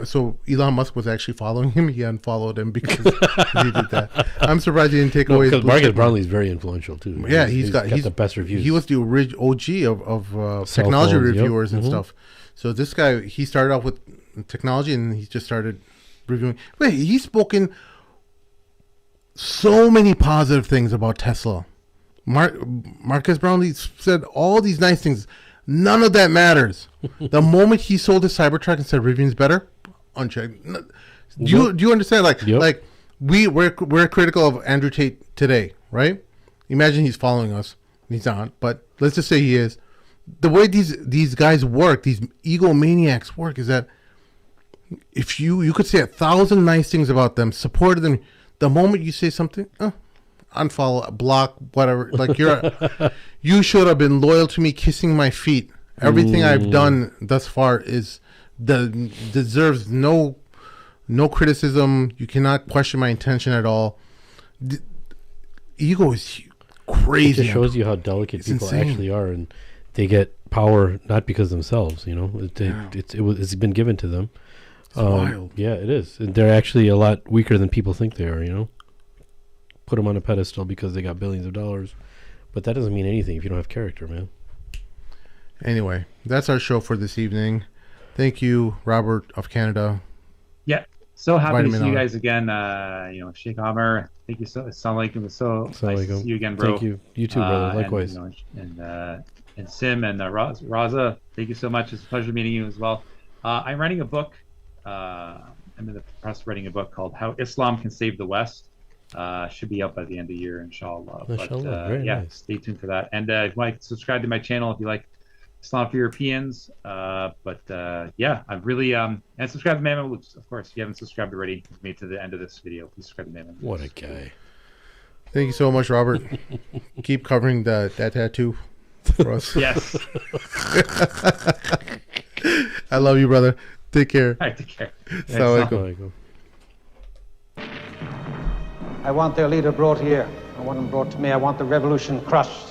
so Elon Musk was actually following him. He unfollowed him because he did that. I'm surprised he didn't take away his because Marcus Brownlee is very influential too. Yeah, he's got the best reviews. He was the OG of technology phones, reviewers and stuff. So this guy, he started off with technology and he just started reviewing. Wait, he's spoken so many positive things about Tesla. Marcus Brownlee said all these nice things. None of that matters. The moment he sold his Cybertruck and said Rivian's better, unchecked. Do you understand? Like we're critical of Andrew Tate today, right? Imagine he's following us. He's not, but let's just say he is. The way these guys work, these egomaniacs work, is that if you could say 1,000 nice things about them, supported them, the moment you say something, unfollow, block, whatever. Like you should have been loyal to me, kissing my feet. Everything I've done thus far deserves no criticism. You cannot question my intention at all. Ego is crazy. It just shows you how delicate people actually are, and they get power not because themselves. You know, it's been given to them. It's wild. Yeah, it is. They're actually a lot weaker than people think they are. You know, put them on a pedestal because they got billions of dollars, but that doesn't mean anything if you don't have character, man. Anyway, that's our show for this evening. Thank you, Robert of Canada. Yeah, so happy Vitamin to see you R. guys again. Sheikh Amr, thank you so. Assalamualaikum. It's so nice to see you again, bro. Thank you. You too, brother. Likewise. And Sim and Raza, thank you so much. It's a pleasure meeting you as well. I'm writing a book. I'm in the process of writing a book called How Islam Can Save the West. Should be up by the end of the year, inshallah. Nice. Stay tuned for that. And if you want to subscribe to my channel if you like Islam for Europeans. I really and subscribe to Mamluks, of course. If you haven't subscribed already, made to the end of this video, please subscribe to Mamluks. What a guy. Thank you so much, Robert. Keep covering that tattoo for us. Yes. I love you, brother. Take care. All right, take care. Assalamualaikum. I want their leader brought here. I want him brought to me. I want the revolution crushed.